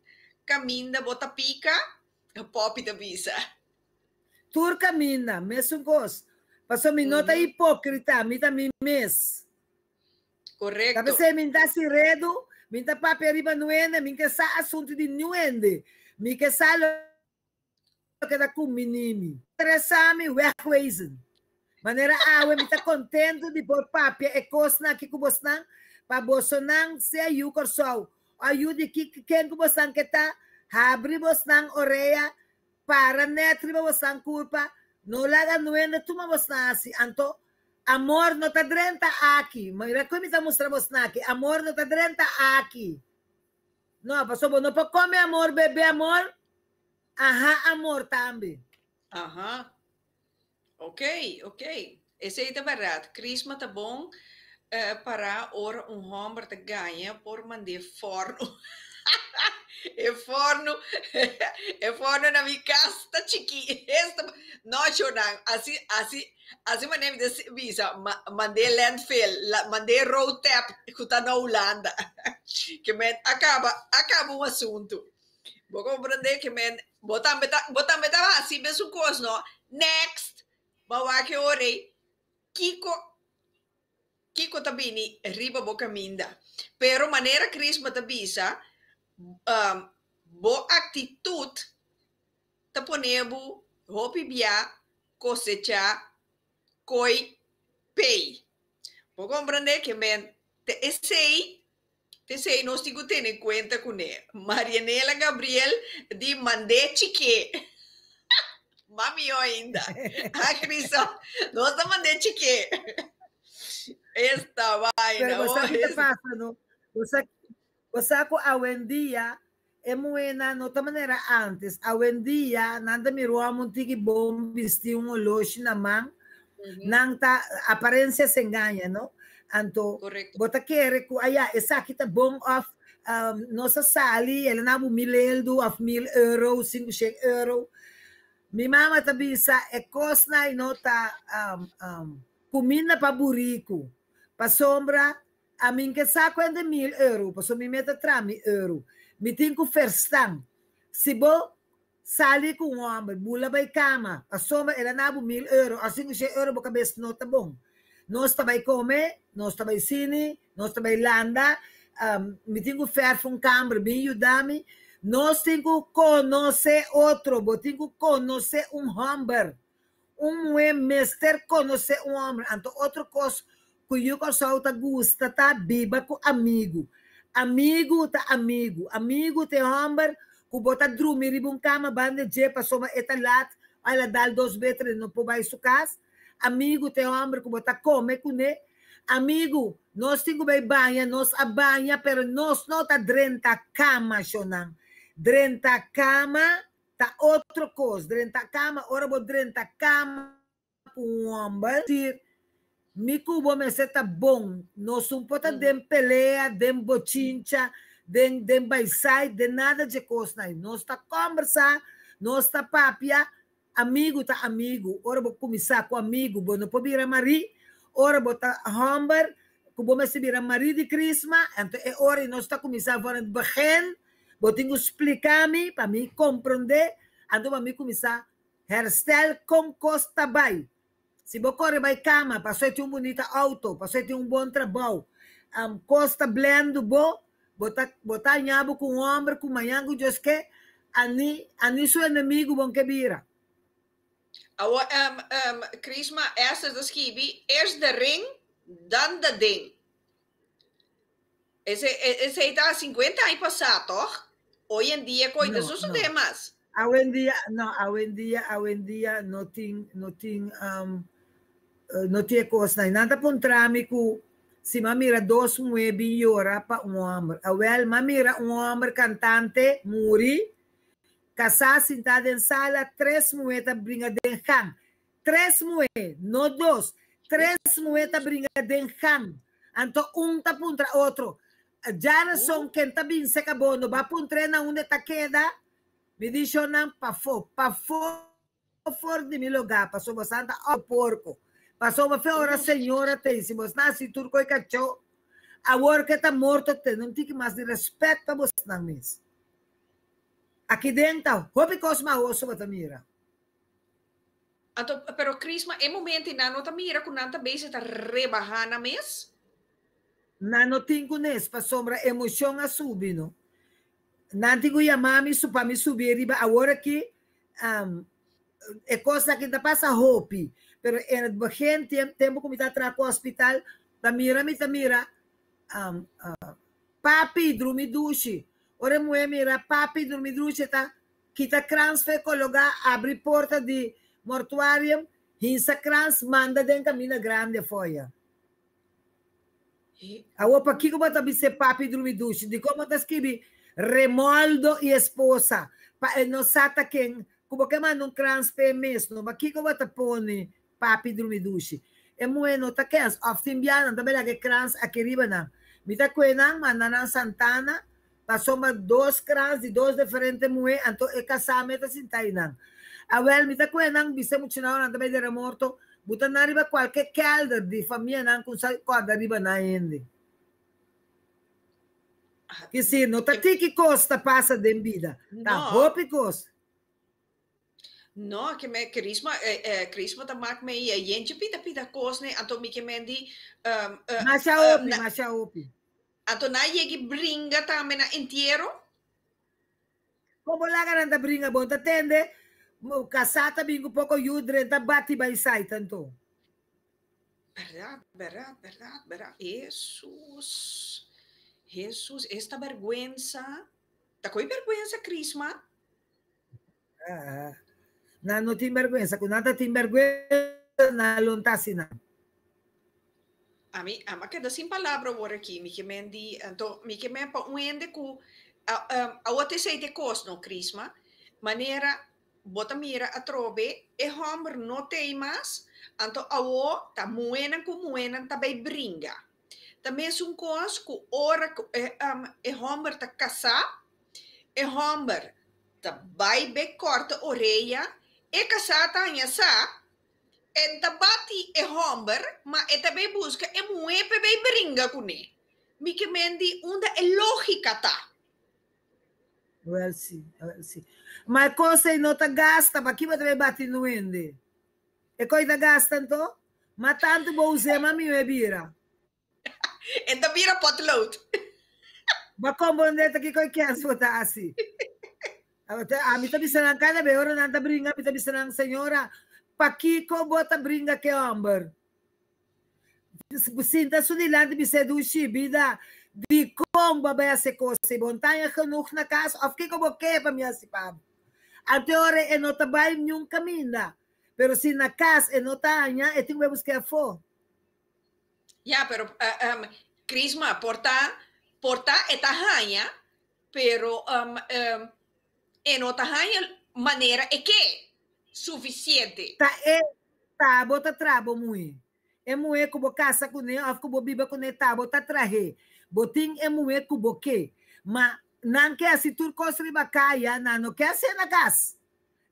Speaker 3: caminha, bota pica, pop da visa.
Speaker 4: Tour caminha, mesmo gosto. Passou me nota hipócrita, me também mes.
Speaker 3: Correto.
Speaker 4: Sabe se me dá redo, me dá papel riba nuende, me que sa assunto de nuende, me que sa lo que da com minimi. Interessame wegwezen. Maneira awe me tá contento de por papel e cosna aqui com bosnan, para bosnan se ayu corsol. Ajude que quem com bosnan que tá, abre bosnan oreia para netri bosnan culpa. No laga nuenda tuma bosnasi, anto amor no ta drenta aqui. Mas como está mostrando aqui? Amor no ta drenta aqui. No, passou bom, não pode comer amor, beber amor. Amor também.
Speaker 3: Ok. Esse aí é verdade. Crisma tá bom para ora homem te ganha por mandar forno. É forno na minha casa tá chiqui. Assim maneira de visa, mandei landfill, mandei road tap, que tá na Holanda. que men acaba um assunto. Vou compreender que men botam beta assim mesmo coisa, não? Next, bawa que orei, Kiko tabini riba boca minda. Pero maneira Crisma tabisa, bo atitude taponebu hopi bia cosecha coi pay. Vou compreender que men te sei nós tigo ter em conta com ele. Marianela Gabriel de Mandete que mami ainda. A Crisa, nós estamos Mandete que esta vaina.
Speaker 4: Pero você que passa, no? Você com a Wendia é moena não da maneira antes. A Wendia nada mirou a montigi bom vestir loche na mão. Não tá aparência se engana, não? Então, bota querer que aí essa aqui tá bom of nossa sali, ela não €1.000 of €1.000, €500. Minha mama tá bisa é cosna e não tá comida para burico, para sombra, a mim que saco é de €1.000, para me meta €3.000. Me tem que verstaan. Se bo sali com homem, bula vai cama, a sombra ela não €1.000, assim que €500 boca cabeça não tá bom. Nós também comer, nós também cine, nós também landa, me tenho que fazer um câmbio, bem ajudar-me. Nós temos que conhecer outro, nós temos que conhecer homem. Mestre conhecer homem. Então, outra coisa que eu só gosto, tá biba com amigo. Amigo tá amigo. Amigo tem homem, que bota dormir em cama, banda de passou uma etalat, ela dá 2 metros, não pode ir casa. Amigo tem homem que bota come com ele. Amigo, nós temos que banhar, nós a banha, pero nós não tá drenta cama, chonang. Drenta cama, tá outra coisa. Drenta cama, ora vou drenta cama com homem. Mi cubo me seta bom. Nós não pode dem pelea, dem bochincha, dem baisai, de nada de coisa. Nós tá conversar, nós tá papia. Amigo tá amigo, ora vou começar com amigo, vou não pode virar mari, ora vou tá hamber, que vou me virar mari de Crisma, então é hora nós tá começar a begin, vou ter que explicar-me para mim compreender, então para mim começar herstel com costa vai. Se vou correr vai cama, passou ter bonito auto, passou ter bom trabalho, costa blend bo, botar nhabo com homem, com manhango, just que ani seu inimigo bom que vira.
Speaker 3: Crisma, essas das kibi, eerst de ring, dan de ding. Esse está há 50 anos passado, toch? Hoje em dia, coisas não sucedem.
Speaker 4: Hoje em dia não tem coisa. Nada por trâmite, se mira 2 mulheres llora para homem. Awel, mira homem cantante, muri. Casar sentada em sala, 3 mulheres brinca de hang. 3 mulheres, não 2. 3 mulheres brinca de hang. Então, tá contra outro. Já são quem tá bem se acabou, não vai puntre na onde tá queda. Me diz não pa for de meu lugar, passou bastante ao porco. Passou uma feira senhora tem, se você nasce turco e cachorro, a hora que tá morto tem, não tem que mais de respeito para você não mesmo. Aqui dentro, hopi cosma osso batamira.
Speaker 3: Pero Crisma, é momento na nota mira com nanta base tá rebahana mes?
Speaker 4: Na não tem com nes, para sombra emoção a subir, não? Nanti ko yamami su para me subir riba agora que é coisa que ainda passa hopi, pero é gente tempo que me tá tra com hospital, tamira papi dormi dushi. Ora mulher mira papi dormi dushi tá kita transfer colocar abre porta de mortuário, hinsa crans manda dentro caminho grande foia. Agora para que bota bise papi dormi dushi, de como tá escrevi Remoldo e esposa. Pa no sata quem, como que manda transfer mesmo, mas que bota pone papi dormi dushi. É bueno tá que as often biana também lá que crans aqui riba na. Mita kuenang manana Santana passou uma 2 crans de 2 diferentes mulher, então é casamento assim tá inang. Awel mita kuenang bisa muito na também de morto, buta na riba qualquer calda de família nang kung sa quadra riba na hindi. Que se não tá que costa passa de vida. Tá
Speaker 3: No.
Speaker 4: roupa costa.
Speaker 3: No, que me Crisma ta mak me ia yente pita kosne anto mi que mendi
Speaker 4: Masha opi.
Speaker 3: anto na yegi bringa ta me na entierro.
Speaker 4: Como lá garanta bringa bom, tá tende? Casata bingo pouco yudre, tá bati by sai tanto.
Speaker 3: Verdad. Jesús, esta vergüenza. ¿Te coi vergüenza, Crisma?
Speaker 4: Não tem vergüenza. Quando nada tem vergüenza, na lontasi na.
Speaker 3: A mí queda sin palabra por aqui. Mi que mendi, anto, mi que me pa uende ku, a ote sei te kos no, Crisma. Manera, bota mira a trobe, e homer no teimas, anto awo, ta muenan ta bei bringa. Também é um cos ku ora, e homer ta casa, e homer ta bai be corta orelha, e casata anya sa, e ta bati e homer, ma e também busca e muepe be bringa kune. Mi que mendi unda é lógica ta.
Speaker 4: Well, sim. Mas coisa não tá gasta, mas que vai bater no ende? E coisa gasta então? Mas tanto vou usar, mas me bebira.
Speaker 3: E da bira potlood.
Speaker 4: Mas como onde tá que coi que as botar assim? A mim tá bisando cada vez, ora não tá brinca, me tá bisando senhora, pa Kiko bota brinca que amber. Sinta sunilante bisado vida. Di kong babaya se ko si bontanya genoeg na kas of kiko boke pa miya si pab. At ore enota bay yung kamina. Pero si na kas enota nya eting bebus kaya fo.
Speaker 3: Ya, pero Crisma porta etahanha, pero enotahanha maneira é que suficiente.
Speaker 4: Tá bota trabo mui. É mui kubo casa kune of kubo biba kune tá bota trahe. Boting emue kuboke, ma nan que assim tu cos riba caia, não quer ser na casa.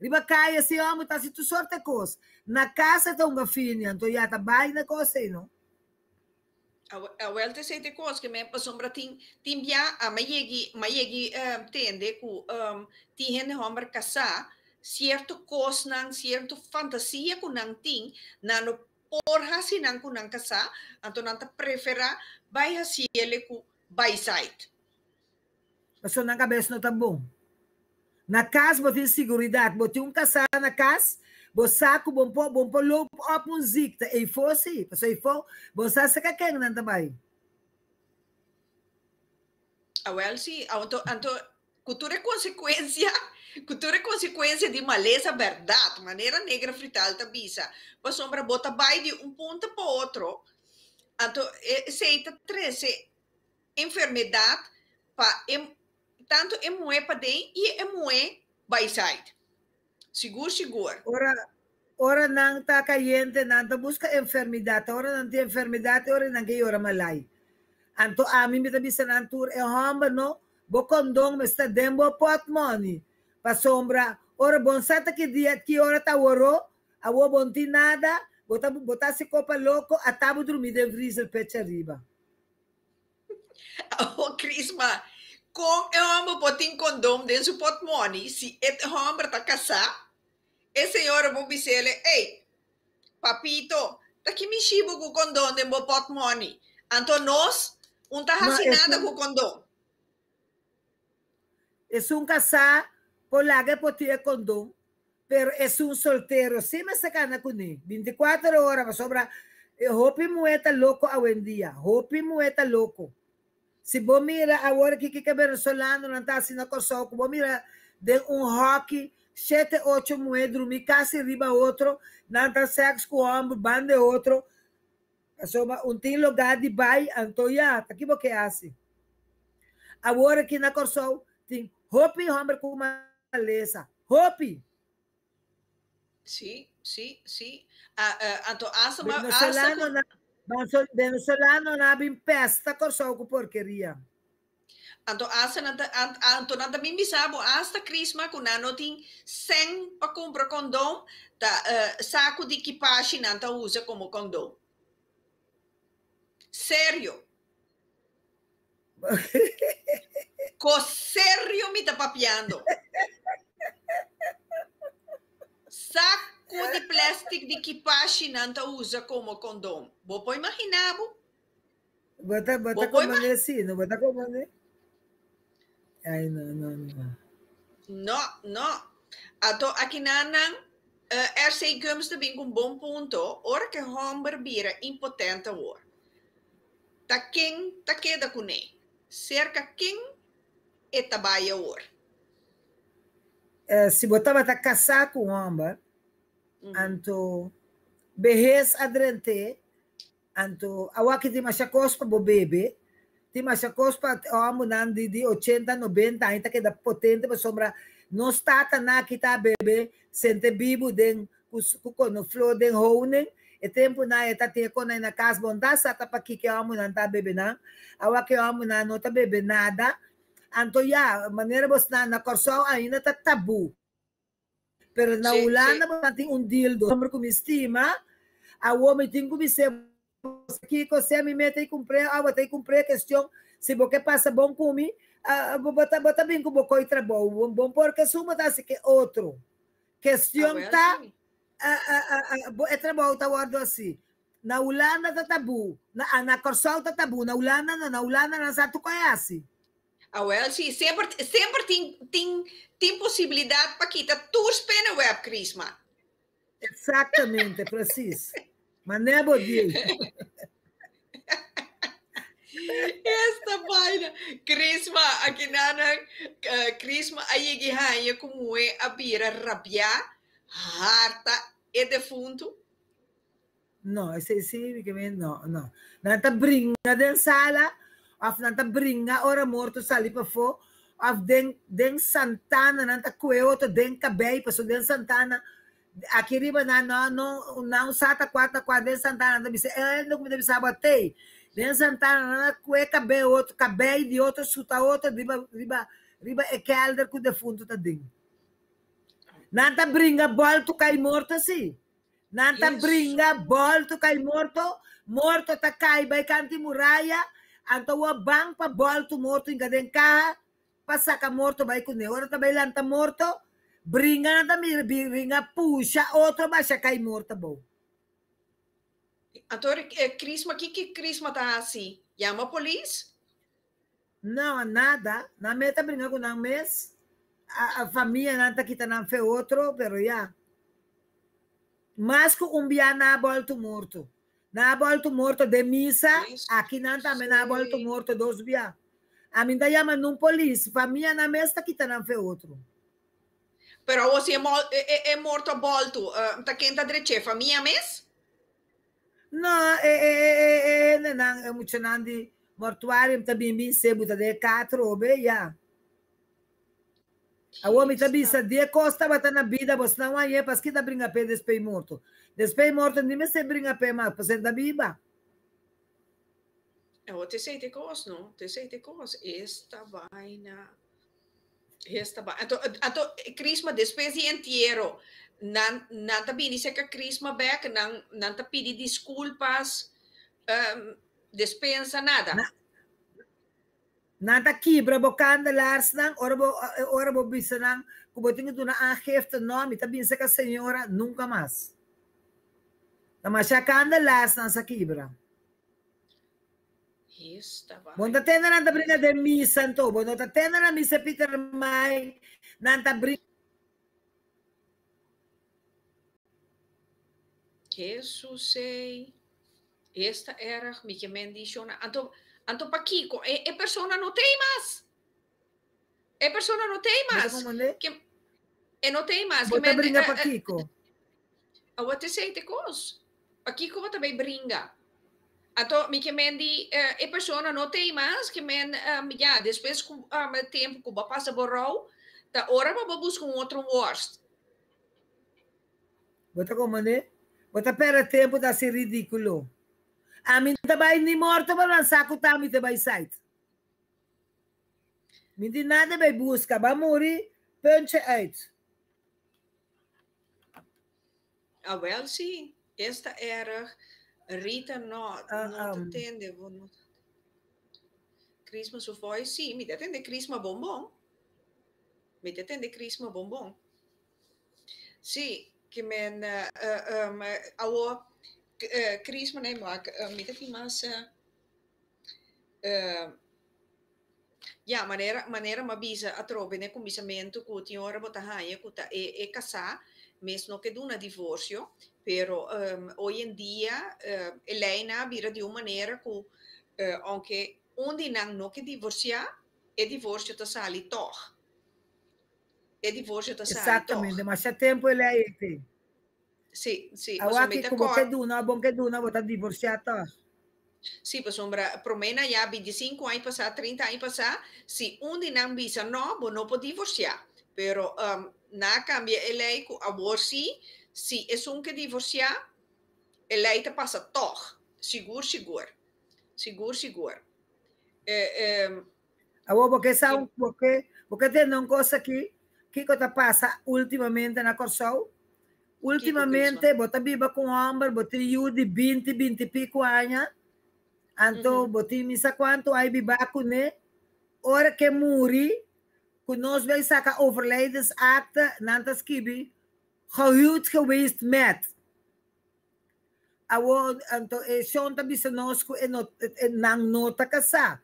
Speaker 4: Riba caia se amo tá se tu sorte cos. Na casa tá uma filha, então já tá bem na coisa, não?
Speaker 3: A welta sei te cos que me sombra tim bia a mayegi tende ku tihen homer casa certo cos nan certo fantasia ku nan ting nano porha sinan ku nan casa, anto nanta prefera vai hasiele ku by side.
Speaker 4: Mas na cabeça não tá bom. Na casa botin seguridade, botin casa na casa, bo saco bom po loop op een ziekte. E fosse, so e fo, bo sa se ka keng nan tabay.
Speaker 3: Well, sim, anto cultura consequência de maleza verdade, maneira negra frital ta bisa. Pa sombra bota vai de ponto para outro. Anto seita 13 enfermidade tanto emoe para dentro e emoe by side. Seguro.
Speaker 4: Ora nang ta caliente nang ta busca enfermidade, ora nang ti enfermidade, ora nang que ora malai. Anto ami mi ta bisa nang tour e hamba no, bo condom me sta dembo pot money. Pa sombra, ora bon sata que dia que ora ta oro, a wo bon ti nada, botar se copa louco, a tabo dormir de freezer pecha arriba.
Speaker 3: Oh, Crisma, com eu amo botin condom dentro do pot money, se é homem tá casar, e senhora vou dizer, ei, papito, tá que me chibo com condom dentro do pot money. Então nós, tá assinada com condom.
Speaker 4: É casar, por lá que pode ter condom. Pero es un soltero, sí me sacan a cuní, 24 horas, me sobra, hopi mueta loco a buen día, hopi mueta loco. Si vos mira, ahora que venezolano não está assim na coisa, vos mira, de hockey, 7, 8 mujeres, dormir casi arriba outro, não está sexo com homem, ban de outro, tem lugar de bai, antoia, tá aqui o que é assim. Agora que na coisa, tem hopi homem com maleza, hopi.
Speaker 3: Sí.
Speaker 4: Venezolano na bin pesta corso com porqueria.
Speaker 3: Anto nada mim bisabo hasta Crisma com não tem 100 para comprar condom, saco de equipagem não usa como condom. Sério. Coserio me tá papiando. Saco de plástico de equipagem não tá usa como condom. Vou pôr imaginar,
Speaker 4: Bota
Speaker 3: Vou
Speaker 4: como assim, não bota como né? Ai, não.
Speaker 3: não. Aqui nanan, sei gums também com bom ponto. Ora que homem vira impotente ora. Tá queda com ele. Cerca quem é trabalha ora.
Speaker 4: Se botava tá caçar com homem, anto berres adrente, anto awaki ti machakos pa bo bebe, ti machakos pa homem nan di 80, 90, ainda que da potente pa sombra no stata na kita bebe, sente bibo den kuko no flow den honen, e tempo na eta te ko na casa bonda sa ta pa kike homem nan ta bebe na, awaki homem nan no ta bebe nada. Anto ya, maneira bos na corso ainda tá tabu. Pero na Holanda, tem dildo. Homem com estima, a homem tem que ser aqui, que você me mete e comprei, botei comprei questão, se você passa bom comigo, bota bem com bocoi trabalho, bom porque suma tá assim que outro. Questão tá, é trabalho tá guardo assim. Na Holanda tá tabu, na corso tá tabu, na Holanda não sabe tu conhece.
Speaker 3: Sim, sempre tem possibilidade para quitar tours pena web, Crisma.
Speaker 4: Exatamente, preciso. Mas não é bom dia.
Speaker 3: Esta vaina, Crisma, aqui nana, Crisma, aí que raia como é a bira rabiar, harta e defunto.
Speaker 4: Não, esse sim, que não. Nanta brinca den sala, af nanta brinca ora morto sali pa fo, af den Santana nanta kueoto den cabei paso den Santana. Aqui riba não sata quatro den Santana não bisa não me deve sabatei. Den Santana na kue cabei outro cabei de outro suta outro riba é kelder com defunto tá ding. Nanta brinca bol tu cai morto assim. Nanta brinca, bolto cai morto tá cai, vai canti muralha, anto a bang pa bolto morto em cadê cá, passa ka morto vai com ora também lanta morto, brinca nanta brinca puxa, outro baixa cai morto bom.
Speaker 3: Agora, Crisma, que Crisma tá assim? Chama a polícia?
Speaker 4: Não, nada, na meta brinca com um mês, a família nanta kita não fez outro, pero ya. Mas com dia na volta morto. Na volta morto de missa, aqui não também na volta morto dos via. A mim da chama num polícia, família na mesa que tá não fez outro.
Speaker 3: Pero você é morto volto, tá quem tá direito, família mes?
Speaker 4: Não, é muito nandi mortuário, também bem sebo tá de 4 obe já. A homem também sabia costa bata na vida, você não é para que tá brinca pé despei morto. Despei morto nem me se brinca pé mais, para ser da viva.
Speaker 3: Eu te sei de coisa, não? Te sei de coisa. Esta vaina. Então, Crisma, depois de inteiro, não tá bem, se que Crisma back, não tá pedi desculpas, dispensa nada.
Speaker 4: Nata quebra bocanda lars nang ora bo bisa nang kuboting tu na aangifte nome tabi sa ka senhora nunca mais. Na machacanda lars nang sa quebra. Bonda tena nanta brinca de missa então, bonda tena na missa Peter Mai nanta brinca.
Speaker 3: Jesus sei. Esta era mi que mendiciona. Anto pa Kiko, e persona não tem mais. E persona não tem mais. E não tem mais.
Speaker 4: Bota brinca pa Kiko.
Speaker 3: Eu te sei te coisa. Pa Kiko também brinca. Anto mi que mendi e persona não tem mais que men já depois com tempo que passa borrou, da hora para buscar outro worst.
Speaker 4: Bota como né? Bota pera tempo da ser ridículo. A mim também nem morto para lançar com também também site. Me de nada vai buscar, vai morrer, punch out.
Speaker 3: Well, sim, esta era Rita não entende, Crisma su foi, sim, me detende Crisma bombom. Me detende Crisma bombom. Sim, que men awo Crisma nem mak, me detende mas ja, maneira ma bisa a trobe ne comisamento cu ti ora bota haia cu ta e casar, mesmo que duna divórcio, pero hoy en día Elena vira de uma maneira cu aunque onde não que divorciar, e divórcio ta sali toch. E divórcio ta sali toch.
Speaker 4: Exatamente, mas há tempo ele é ele.
Speaker 3: Sì, ma sono
Speaker 4: Awaki como que
Speaker 3: d'accordo.
Speaker 4: duna, bom que duna, bota divorciado.
Speaker 3: Sì, per sombra, promena ja 25 anni passati, 30 anni passati, sì, uno non bisa no, bo non può divorciare. Però na cambia e lei cu aborsi, sì, e sun che divorciare, e lei te passa toch. Sigur, sigur. Sigur, sigur.
Speaker 4: Awo porque
Speaker 3: E,
Speaker 4: são porque tem uma coisa que tá passa ultimamente na Corsol.
Speaker 3: Kiko Crisma.
Speaker 4: Ultimamente bota biba com homem, bota de 20, 20 e pico anos. Então, bota misa quanto aí biba com né? Ora que muri, que nós vai sacar overlijdensakte, nantas kibi, gehuwd geweest met. Awo, anto, siyon tabi sa nosco, nang nota kasa.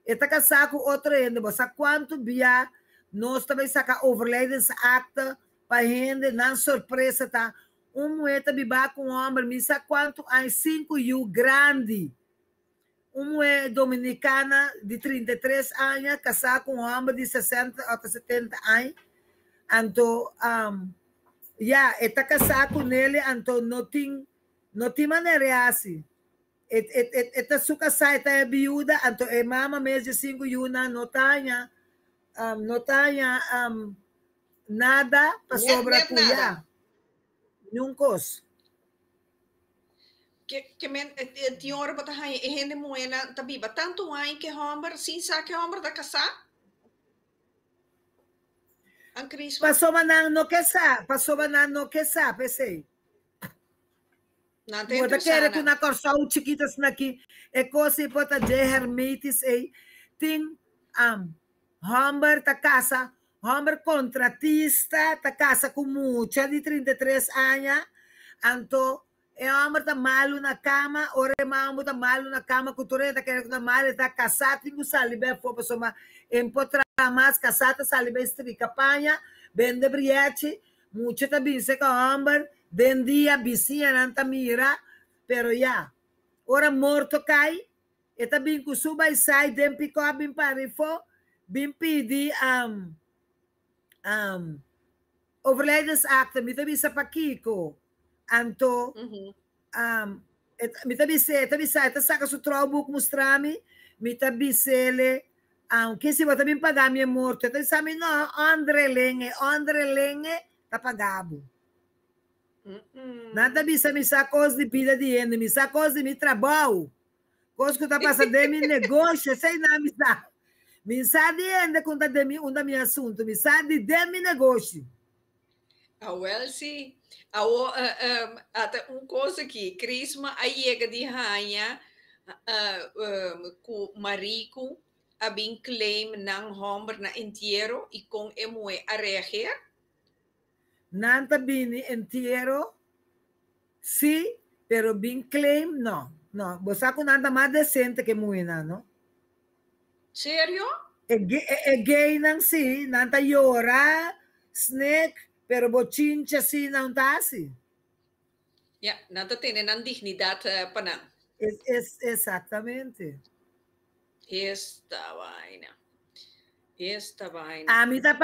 Speaker 4: Eta kasa ko outro ende, sa quanto bia, nós também saca overlijdensakte, pa hende, nan surpresa ta, moeda biba com homem, misa quanto ai 5 yu grande. Uma é dominicana de 33 anos, casada com um homem de 60 ou 70 anos. Então, está casada com ele, então não tem maneira assim. Esta sua casa é viúva, então é mama mês de 5 anos, não tenha nada para sobrar com ela. Nunca.
Speaker 3: Que men ti ora bota hai e hende moena tabiba tanto ai que homem sin sa que homem da casa an Crisma
Speaker 4: Passou manang no que sa, pensei.
Speaker 3: não tem
Speaker 4: Bota querer que na corsão chiquitas naqui é coisa bota de hermetis e tem homem da casa, homem contratista da casa com mucha de 33 anos, então é homem tá malo na cama, ora é homem tá malo na cama, cultura tá querendo na mal, tá casado, tem que sair bem for para soma empotrar mais casada, sair bem estrica panha, vende briete, mucho tá bem se que homem vendia vizinha nanta mira, pero ya, ora morto cai, e tá bem que suba e sai, dem pico bem parifo, bem pedi overlijdensakte, me tá bem sa pakiko. Anto, mi tabise, ita saka su traubuk mostrami, mi tabisele, che si vota bin pagami è morto, ito sami no, Andre Lenge, tapagabo. Nada bisa mi sa cos di pida di ende, mi sa cos di mi trabalho, cos que tá passa de mi negócio, sei na mi sa di ende conta de mi, mi assunto, mi sa di mi negócio.
Speaker 3: well, sim. Até coisa aqui, Crisma, aí chega de rainha, com marico, a bem claim não homem na inteiro e com emoe a reagir.
Speaker 4: Nanta bini inteiro, sim, pero bem claim, não. Não, você com nada mais decente que muina, não?
Speaker 3: Sério?
Speaker 4: É gay, não sim, nanta llora, snake, pero bochincha sim não tá assim.
Speaker 3: Ja, nada tem nem dignidade para não.
Speaker 4: Exatamente.
Speaker 3: Esta vaina.
Speaker 4: A mita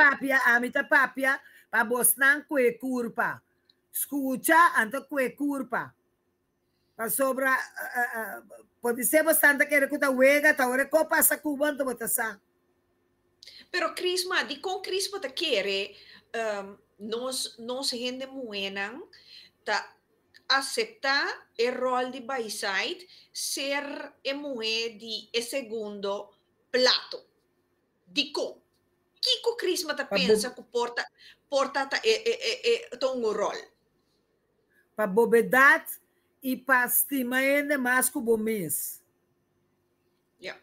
Speaker 4: papia, para bosnan kwe curpa. Escucha, anto kwe curpa. Para sobra, pode ser bastante que recuta wega, ta ore ko passa kuban to botasa.
Speaker 3: Pero Crisma, di con Crisma te quere, nos gente muenan, ta aceitar o rol de Bayside, ser emoe de segundo plato. Dico, Kiko Crisma ta pensa que porta um rol.
Speaker 4: Para bobedade e para estima ainda mais que o bom mês.
Speaker 3: Ja.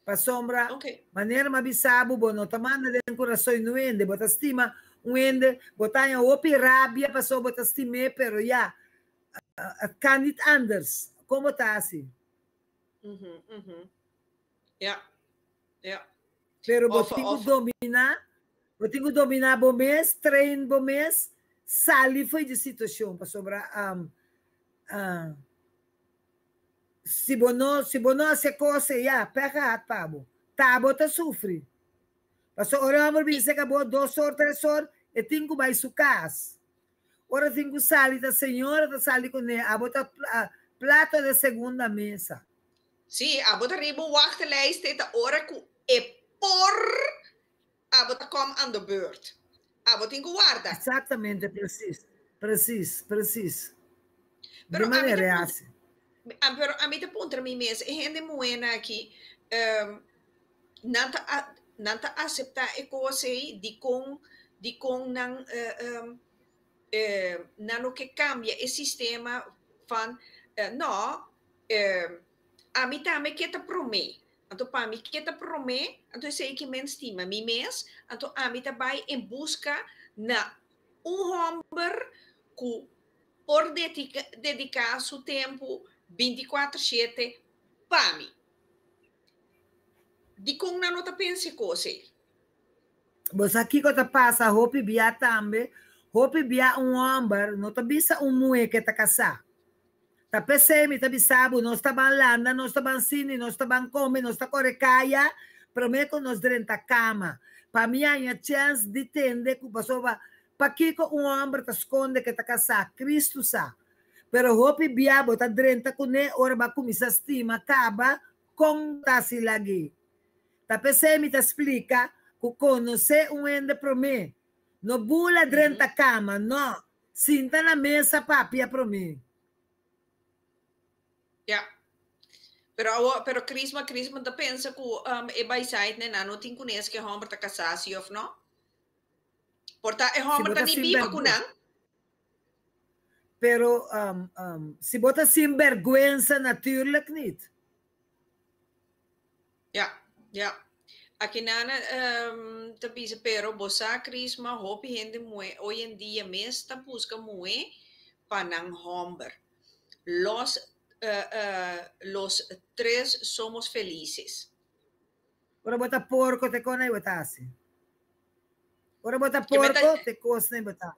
Speaker 4: para sombra,
Speaker 3: Ok.
Speaker 4: maneira mabisabo, bono tamana den coração no ende, bota estima, um ende, botar em opi rabia, passou bota estime, pero ja, kan niet anders. Como tá assim?
Speaker 3: Mhm, mhm. Ja, ja.
Speaker 4: Pero
Speaker 3: Of,
Speaker 4: botinho dominar bom mês, trein bom mês, sali foi de situação para sobrar se bono se coisa já, pega at pabo. Tabo ta sofre. Passou ora amor bem se acabou 2 horas, 3 horas, e tingo vai sucas. Ora tingo sali da senhora, da sali com ne, abota plato de segunda mesa.
Speaker 3: sim, a bota ribo wachtlijst dit de ora ku e por a bota kom aan de beurt. A bota in guarda.
Speaker 4: Exatamente, preciso. De
Speaker 3: Pero a mí
Speaker 4: maneira
Speaker 3: te
Speaker 4: é
Speaker 3: punto,
Speaker 4: assim.
Speaker 3: pero a mí te punto a mí mes, e gente buena aqui, nanta aceitar e coisa di con nan nano que cambia o sistema van no a mim também que tá prome então para mim que tá prome então sei que men estima mi mes então a mim vai em busca na homem que por dedicar seu tempo 24/7 para mim di com na nota pense coisa
Speaker 4: Mas aqui que passa, hopi bia também, hopi bia homem, não tá bisa mulher que tá casar. Tá pensando, tá bisabo, nós tá balanda, nós tá bancini, nós tá bancome, nós tá corecaia, prometo nós dentro da cama. Para mim, há chance de entender que passou para que homem tá esconde que tá casar, Cristo sabe. Pero hopi bia bota dentro com ne, ora vai começar a estima, acaba com tá se lagi. Tá pensando, tá explica, que conhecer ende para mim. Não bula dentro da cama, não. Sinta na mesa, papi, para mim.
Speaker 3: ja pero Crisma da pensa que e by side né não tem conhece que homem tá casado of não porta é homem tá nem viva com não
Speaker 4: Pero se bota sem vergüenza, natuurlijk niet.
Speaker 3: ja aqui nana tá bisa pero bosa Crisma hopi gente moe hoje em dia mesmo tá busca moe para não homem los tres somos felices.
Speaker 4: Ora bota porco, te cona e bota assim. Ora bota porco, te cosna e bota.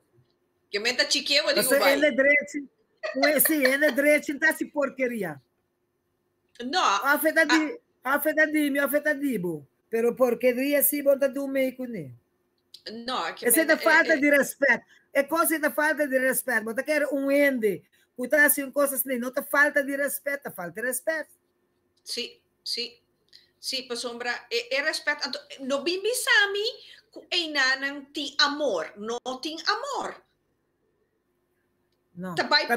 Speaker 3: Que meta chiqueiro, eu digo,
Speaker 4: Você
Speaker 3: vai.
Speaker 4: ele direito, sim, ele direito, tá se porqueria.
Speaker 3: Não.
Speaker 4: Afetadibo. Pero porqueria se bota do meio com ele.
Speaker 3: Não, que
Speaker 4: essa é da falta de respeito. É coisa da falta de respeito. Bota quer ende. Cuidar assim coisas assim, não tá falta de respeito, falta de respeito.
Speaker 3: Sim, para sombra, é respeito. No bimbisami, que não tem amor, não tem amor.
Speaker 4: Não.
Speaker 3: Também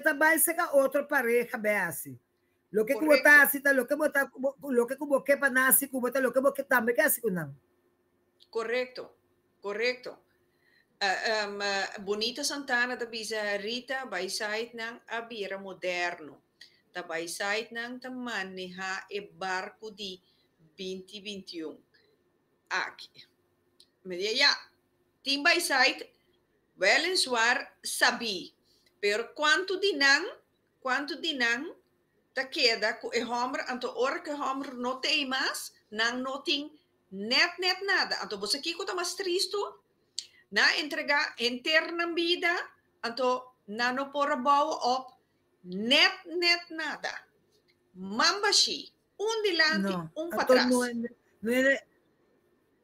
Speaker 4: também ser outra pareja, assim. Lo que botar assim, lo que botar para nascer, botar lo que botar também que assim não.
Speaker 3: Correto. Bonita Santana da bisa Rita by side ng abira moderno. Da by side ng maneha e barco di 2021. Aqui. Media ya. Team by side, well and suar sabi. Pero quanto dinang ta queda ku e homer anto ora que homer no temas nang noting net nada. Anto você aqui ko ta mas tristo na entrega interna vida anto nano por bau op net nada. Mambashi, un dilante, un para trás.
Speaker 4: Não é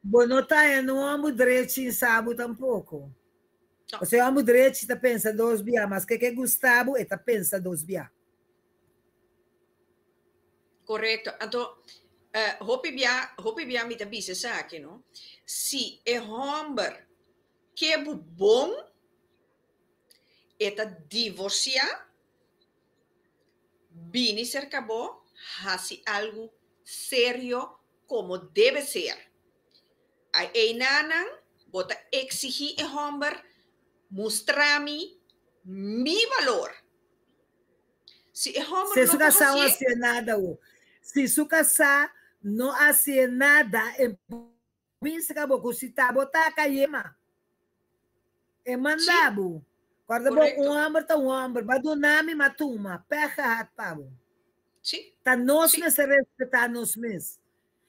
Speaker 4: bonota é não amo direito em sábado tampouco. Você amo direito está pensa 2 bia, mas que Gustavo está pensa 2 bia.
Speaker 3: Correto. Então, hopi bia mi tabisa sa aqui, não? Se é homem que é bom, eta divorcia, bini cerca bo, hasi algo serio como debe ser. A einanan, bota exigir e homem, mostrami mi valor. Si é homem
Speaker 4: Se
Speaker 3: não
Speaker 4: su
Speaker 3: pode
Speaker 4: casar não
Speaker 3: fazer,
Speaker 4: hacía nada, se su casar não hacía nada, pensa que se tá botar a caima, é
Speaker 3: sim,
Speaker 4: mandado. Quando
Speaker 3: correto.
Speaker 4: um homem, mas do nome matuma, perca hat pabo.
Speaker 3: Sim,
Speaker 4: Tá nós
Speaker 3: sim,
Speaker 4: mesmos respeitar nós mesmos.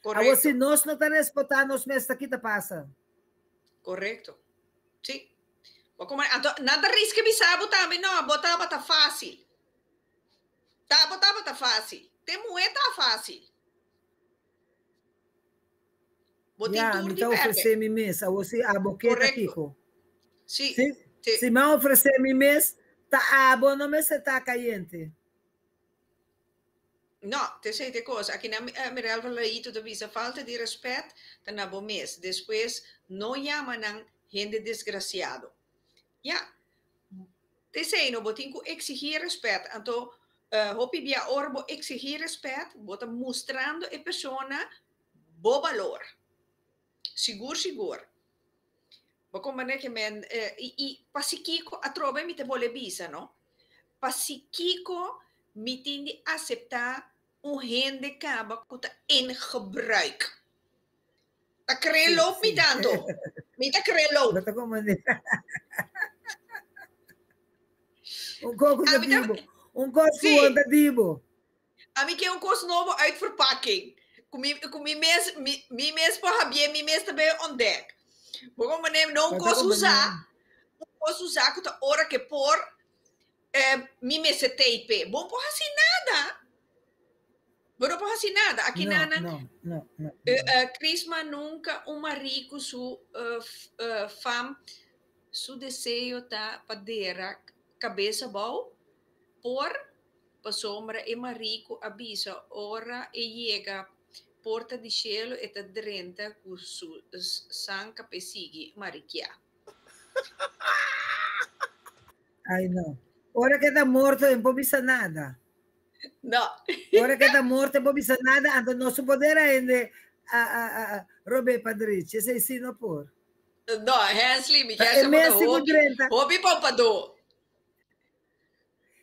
Speaker 4: Agora, se
Speaker 3: correto,
Speaker 4: nós não tá respeitar nós mesmos, aqui tá passa.
Speaker 3: correto. Sim. Nada risca bisa botar, mas não, botar tá fácil. Botar tá fácil. Tem moeda tá fácil. Botin
Speaker 4: Já,
Speaker 3: tudo
Speaker 4: me
Speaker 3: de
Speaker 4: tá
Speaker 3: verbe.
Speaker 4: oferecendo mesa, você a boqueta aqui,
Speaker 3: Correto. Sim,
Speaker 4: se me oferecer mesa, tá abo, não me se tá caliente.
Speaker 3: não, te sei de coisa. Aqui na Miral Valaíto da visa falta de respeito, tá na bom mês. Depois, não chama não gente desgraciado. Ja, te sei, no botin ku exigir respeito. Então, hopi via orbo exigir respeito, bota mostrando a pessoa bo valor. Seguro. Como é que men e pasikiko a trova mi te vole visa, no? Pasikiko mi tindi acceptar gente kaba kuta in gebruik. Ta kreen loop mi tanto. Mi ta kreen loop.
Speaker 4: Bota como coco de dibo. Coco de dibo.
Speaker 3: A mi que coisa novo uit verpakking. Mi mes por habie, mi mes também ontdek. Como maneira não coisa usar kuta hora que por mi mes tape. Bom por assim nada. Não pode fazer nada. Aqui
Speaker 4: não.
Speaker 3: Crisma nunca marico su fam su desejo tá para cabeça boa por sombra e marico avisa ora e chega porta de cielo e tá drenta com su sanca pesigi mariquia.
Speaker 4: Ai não. Ora que tá morto não pode bisa nada.
Speaker 3: Não.
Speaker 4: Ora que está morto, não precisa nada, então nosso poder ainda Robert Padrici, esse ensino por.
Speaker 3: Não, Hensley, me quer chamar de hobby pompador.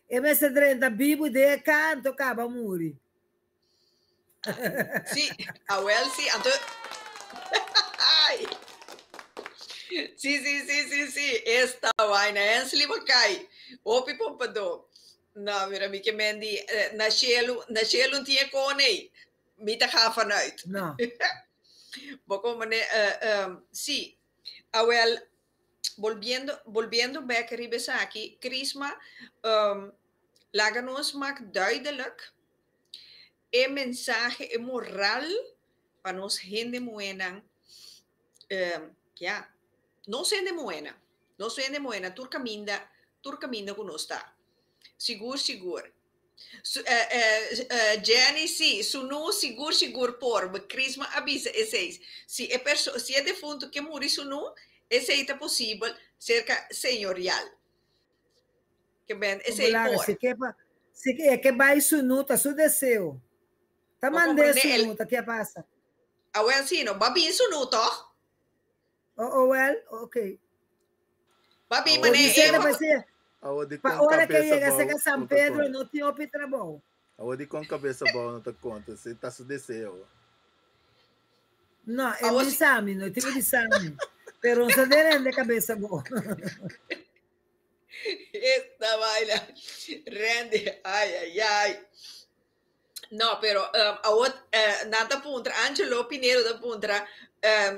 Speaker 4: E messe 30 bibo de canto, acaba muri.
Speaker 3: Sim, a Welsi, então... Ai! Sim, esta vaina, Hensley Macai, hobby pompador. Não, mira, mi que mendi na cielo não tinha cone, mi tá cá vanuit.
Speaker 4: Não.
Speaker 3: Bom, sim, well, volviendo back ribesa aqui, Crisma, laga-nos maak duidelijk, e mensagem e moral para nos gente moena, não sendo moena, tur caminda com nós tá. Seguro. Jenny, sim, sunu seguro por, Crisma avisa esses. Se é defunto que morre sunu, esse é possível cerca senhorial. Que bem, esse é por.
Speaker 4: Se que vai sunu, tá su desceu. Tá mandando sunu, tá que passa.
Speaker 3: Well, sim, não, babi sunu, toh?
Speaker 4: Well, ok.
Speaker 3: Babi, mané,
Speaker 4: para hora que chega a São Pedro, não tinha o trabalho.
Speaker 5: Aonde com cabeça boa não te conta, você está se desceu.
Speaker 4: Não, é de exame, não tive de exame. Pero não se de cabeça boa.
Speaker 3: Esta vaina, rende, ai. Não, pero nada puntra, Angelo Pinheiro da puntra,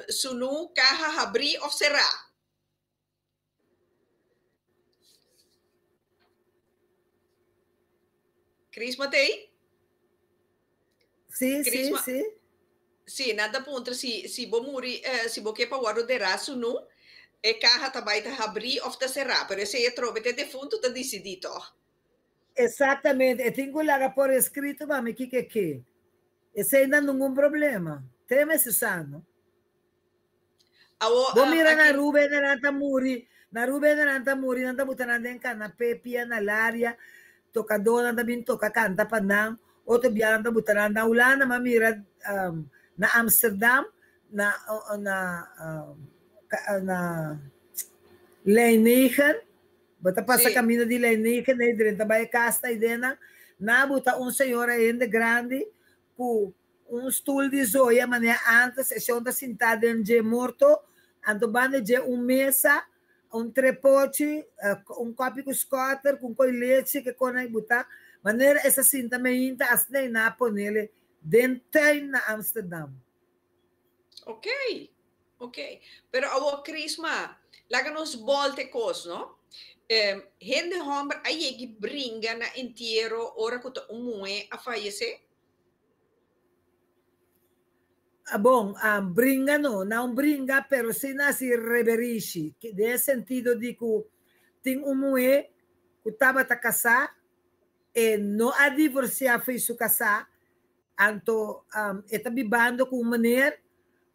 Speaker 3: sunu caja abrir ou cerrar. Crisma tem?
Speaker 4: Sim.
Speaker 3: Sim, nada puntra, se vou morrer, se vou que para o de raço nu, e carra também tá abrir ou tá cerrar, pero se é trobe te defunto tá decidido.
Speaker 4: Exatamente, eu tenho lá por escrito, mas que? Esse ainda não é um problema. 3 meses ano. Vou mirar na rua, na muri, nanda butana em canapé, pia na área, tocador nanda bin toca canta panang, outro biar nanda butana na ulana, mamira na Amsterdam, na Leinigen, bota passa caminho de Leinigen, na idrenta vai casta idena, Nabuta senhora ainda grande com stool de zoia, mas antes se onda sentada em de morto, anto banda de mesa, trepote, copo com scooter, com leite que conai buta, maneira essa cinta ainda as nem na ponele dentro na Amsterdam.
Speaker 3: Ok, ok. Pero awo Crisma, laga nos volte cos, no? Hende hombre aí que bringa na inteiro ora que tá a fallecer.
Speaker 4: Bom, bringa não bringa, pero se nasce reverisce, que nesse sentido de que tem mulher que estava a casar e não a divorciar fez su casar, anto está vivendo com uma mulher,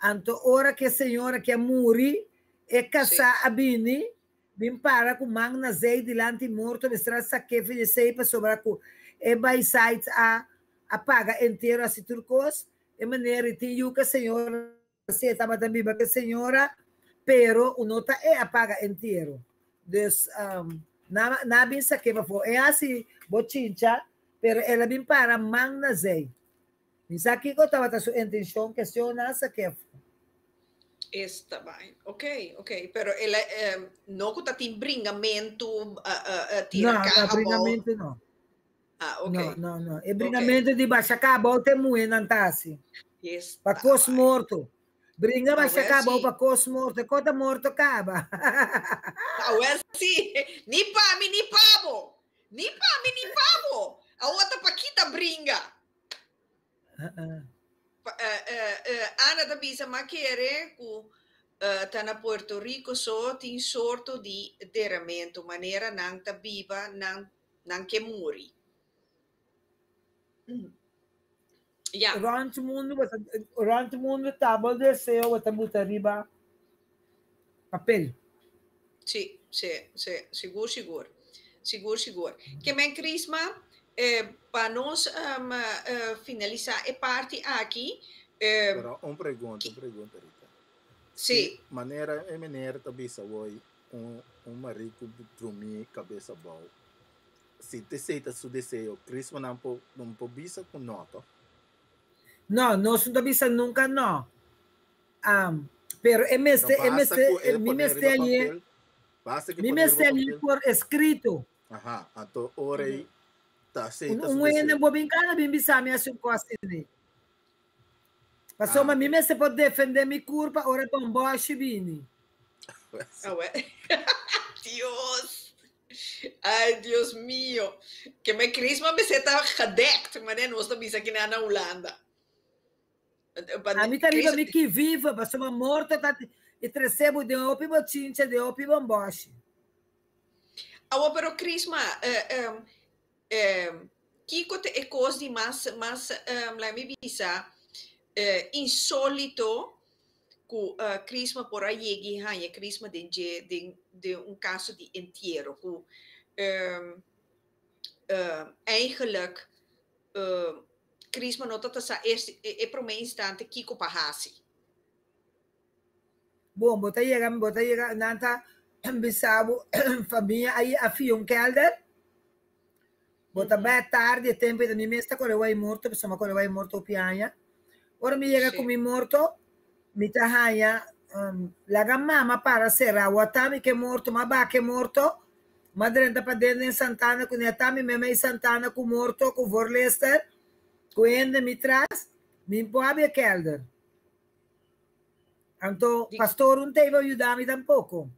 Speaker 4: anto ora que a senhora que morre e casar a bini, bem para com mang na zei dilante morto, estra sa que fez sei para sobre com e by site a paga inteiro a turcos. E maneira que a senhora se estava também que a senhora, pero o nota é a paga inteiro. Des na bem sa que foi é assim bochincha, pero ela bem para mang na zei. Isso aqui que eu estava a sua intenção que se nasa que
Speaker 3: Está bem, ok. Pero ela não que tá tem bringamento, tira
Speaker 4: não, bringamento não.
Speaker 3: Ah, ok.
Speaker 4: Não. É bringamento de baixa acabou tem muito antasi. Para cos morto. Bringa baixa acabou para cos morto. Quando morto acaba.
Speaker 3: Well, sim. Ni pami, ni pavo. A outra paquita bringa. Ana da bisa maquere ku tá na Puerto Rico só tem sorto de enterramento, maneira não tá viva, não que morre. Yeah.
Speaker 4: Durante o mundo estava desceu até botar riba papel.
Speaker 3: Sim, seguro. Que men Crisma, para nós finalizar a parte aqui.
Speaker 5: Pero uma pergunta, Rita.
Speaker 3: Sim.
Speaker 5: Maneira também hoje marido dormir cabeça boa. Se te aceita seu desejo, Crisma não pode bisa com nota.
Speaker 4: Não não bisa nunca não. Pero me ali por escrito.
Speaker 5: Ajá, então ora aí tá aceita.
Speaker 4: Ainda vou brincar na bisa me assim coisa assim. Passou mas me se pode defender minha curva, ora tão boa chibini.
Speaker 3: Dios. Ai, Deus mío. Que me Crisma me seta gedekt, maar nem was dat bisa aqui na Holanda.
Speaker 4: A mim tá riba que viva, passou uma morta tá e recebo de opi bochincha de opi bomboche.
Speaker 3: Pero Crisma, Kiko te ecos de mais la me visa insólito que Crisma por aí que há Crisma de caso de entierro que eigenlijk Crisma nota essa é para um instante Kiko pahasi.
Speaker 4: Bom, bota chega nanta bisabo família aí a fion kelder. Bota bem tarde tempo da minha mesta quando vai morto, pessoa quando vai morto pianha. Ora me chega com mi morto, mi tahaya la gamma para sera watami que morto, ma ba que morto. Madrenda para dentro em Santana com netami meme Santana com morto com Vorlester. Quando me traz, me impõe a kelder. Então, pastor não teve ajudar-me tampouco.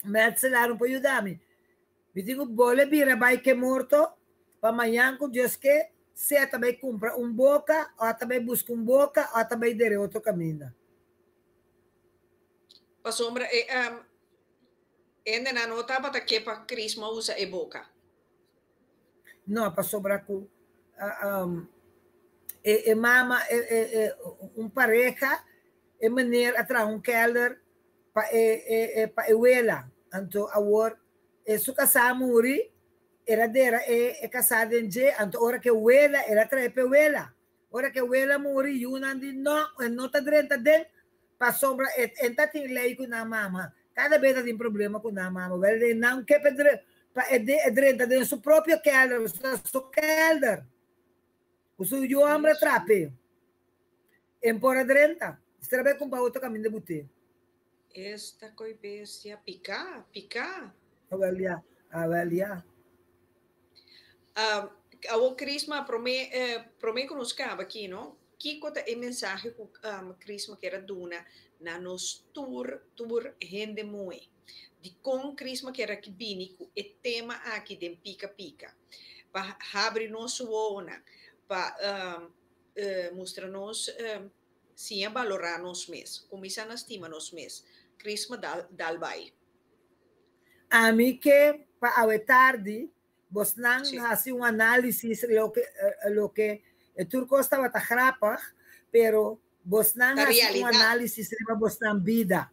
Speaker 4: Mercelar não pode ajudar-me. Me digo, bole bira vai que morto, para amanhã com Deus que se também compra boca, ou também busca boca, ou também dere outro caminho.
Speaker 3: Pasombra, ainda não notava que para Crisma usa a boca.
Speaker 4: Não, pasombra com mama pareja maneira atrás kelder para ela então agora su casa muri era dera casada em je então hora que ela era trepe ela hora que ela muri yuna di não tá drenta den para sombra enta tem lei com a mama cada vez tem problema com a mama velho não que pedre Drenta de su propio kelder, su kelder. O suyo hombre trape. En por drenta. Estará com outro caminho de buter.
Speaker 3: Esta coibecia picar, picar.
Speaker 4: Avaliar.
Speaker 3: O Crisma prome conoscava aqui, não? Que cota é mensagem que Crisma quer duna na nos tour rende muito. De com Crisma quer aqui bini o tema aqui de pica para abrir nosso ona, para mostrar nos sim valorar nos mês, começar a estima nos mês. Crisma dal vai.
Speaker 4: A mim que para a tarde vos não
Speaker 3: Sí.
Speaker 4: hace análise lo que o turco estava a grapar, pero vos não
Speaker 3: Da
Speaker 4: hace
Speaker 3: realidade.
Speaker 4: análise sobre vos não vida.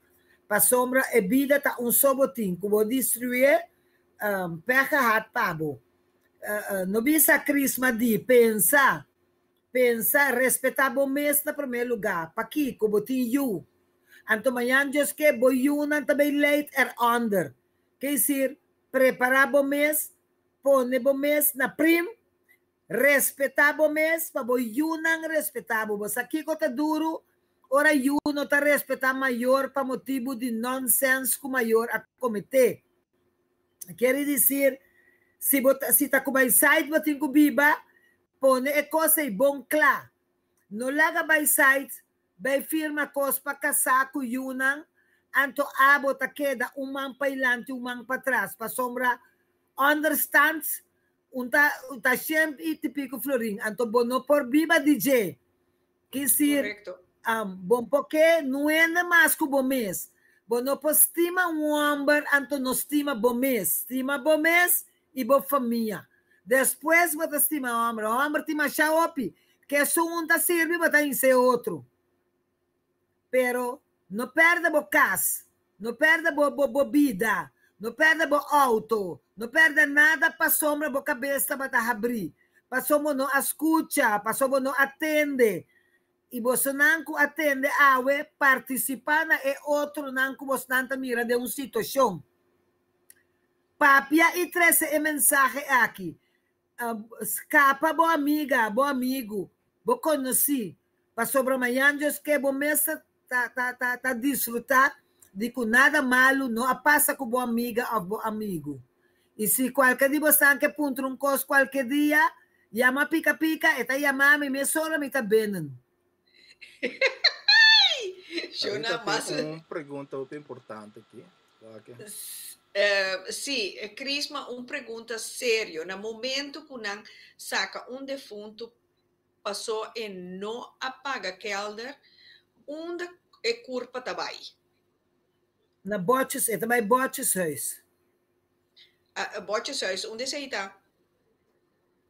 Speaker 4: Para sombra a vida tá sobotim, que vou destruir perca hat pabo. No bisa Crisma de pensar, respeitar o mês na primeiro lugar. Para aqui, como tem you. Anto manhã, Deus que vou you não também late under. Quer dizer, preparar o mês, pôr o mês na prim, respeitar o mês, para o you não respeitar o mês. Aqui que está duro, ora you não está respeitar maior para motivo de nonsense com maior a cometer. Quer dizer, se está com mais site, você tem que biba, põe a coisa bom claro. Não laga by site, by firma coisa para casar com Yunan, anto abo ta queda man para ilante, man para trás, para sombra, understands, unta sempre típico florin, anto bono por biba DJ, que se
Speaker 3: Correcto.
Speaker 4: bom porque não é nada mais que o bom mês, bono por estima homem, anto não estima bom mês e boa família. Depois você estima o homem te macha opi, que é só um da serve, mas em ser outro. Pero não perde a casa, não perde a vida, não perde o auto, não perde nada para sombra a cabeça para abrir. Para sombra não escuta, para sombra não atende. E você não atende a participar na outro não que você não mira de uma situação. Papia e traz a mensagem aqui. Escapa boa amiga, bom amigo, bom conheci. Para sobre amanhã, Deus que bom mês tá desfrutar de que nada malo não passa com boa amiga ou bom amigo. E se qualquer dia você quer punir um coisa qualquer dia, chama pica-pica, e tá chamando me sola me tá bem.
Speaker 3: Shona, mas...
Speaker 5: Uma pergunta muito importante aqui.
Speaker 3: Sim, Crisma, uma pergunta séria. No momento que não saca defunto, passou e não apaga kelder, onde é culpa também?
Speaker 4: Na botes, é também botes huis.
Speaker 3: Botes huis, onde você está?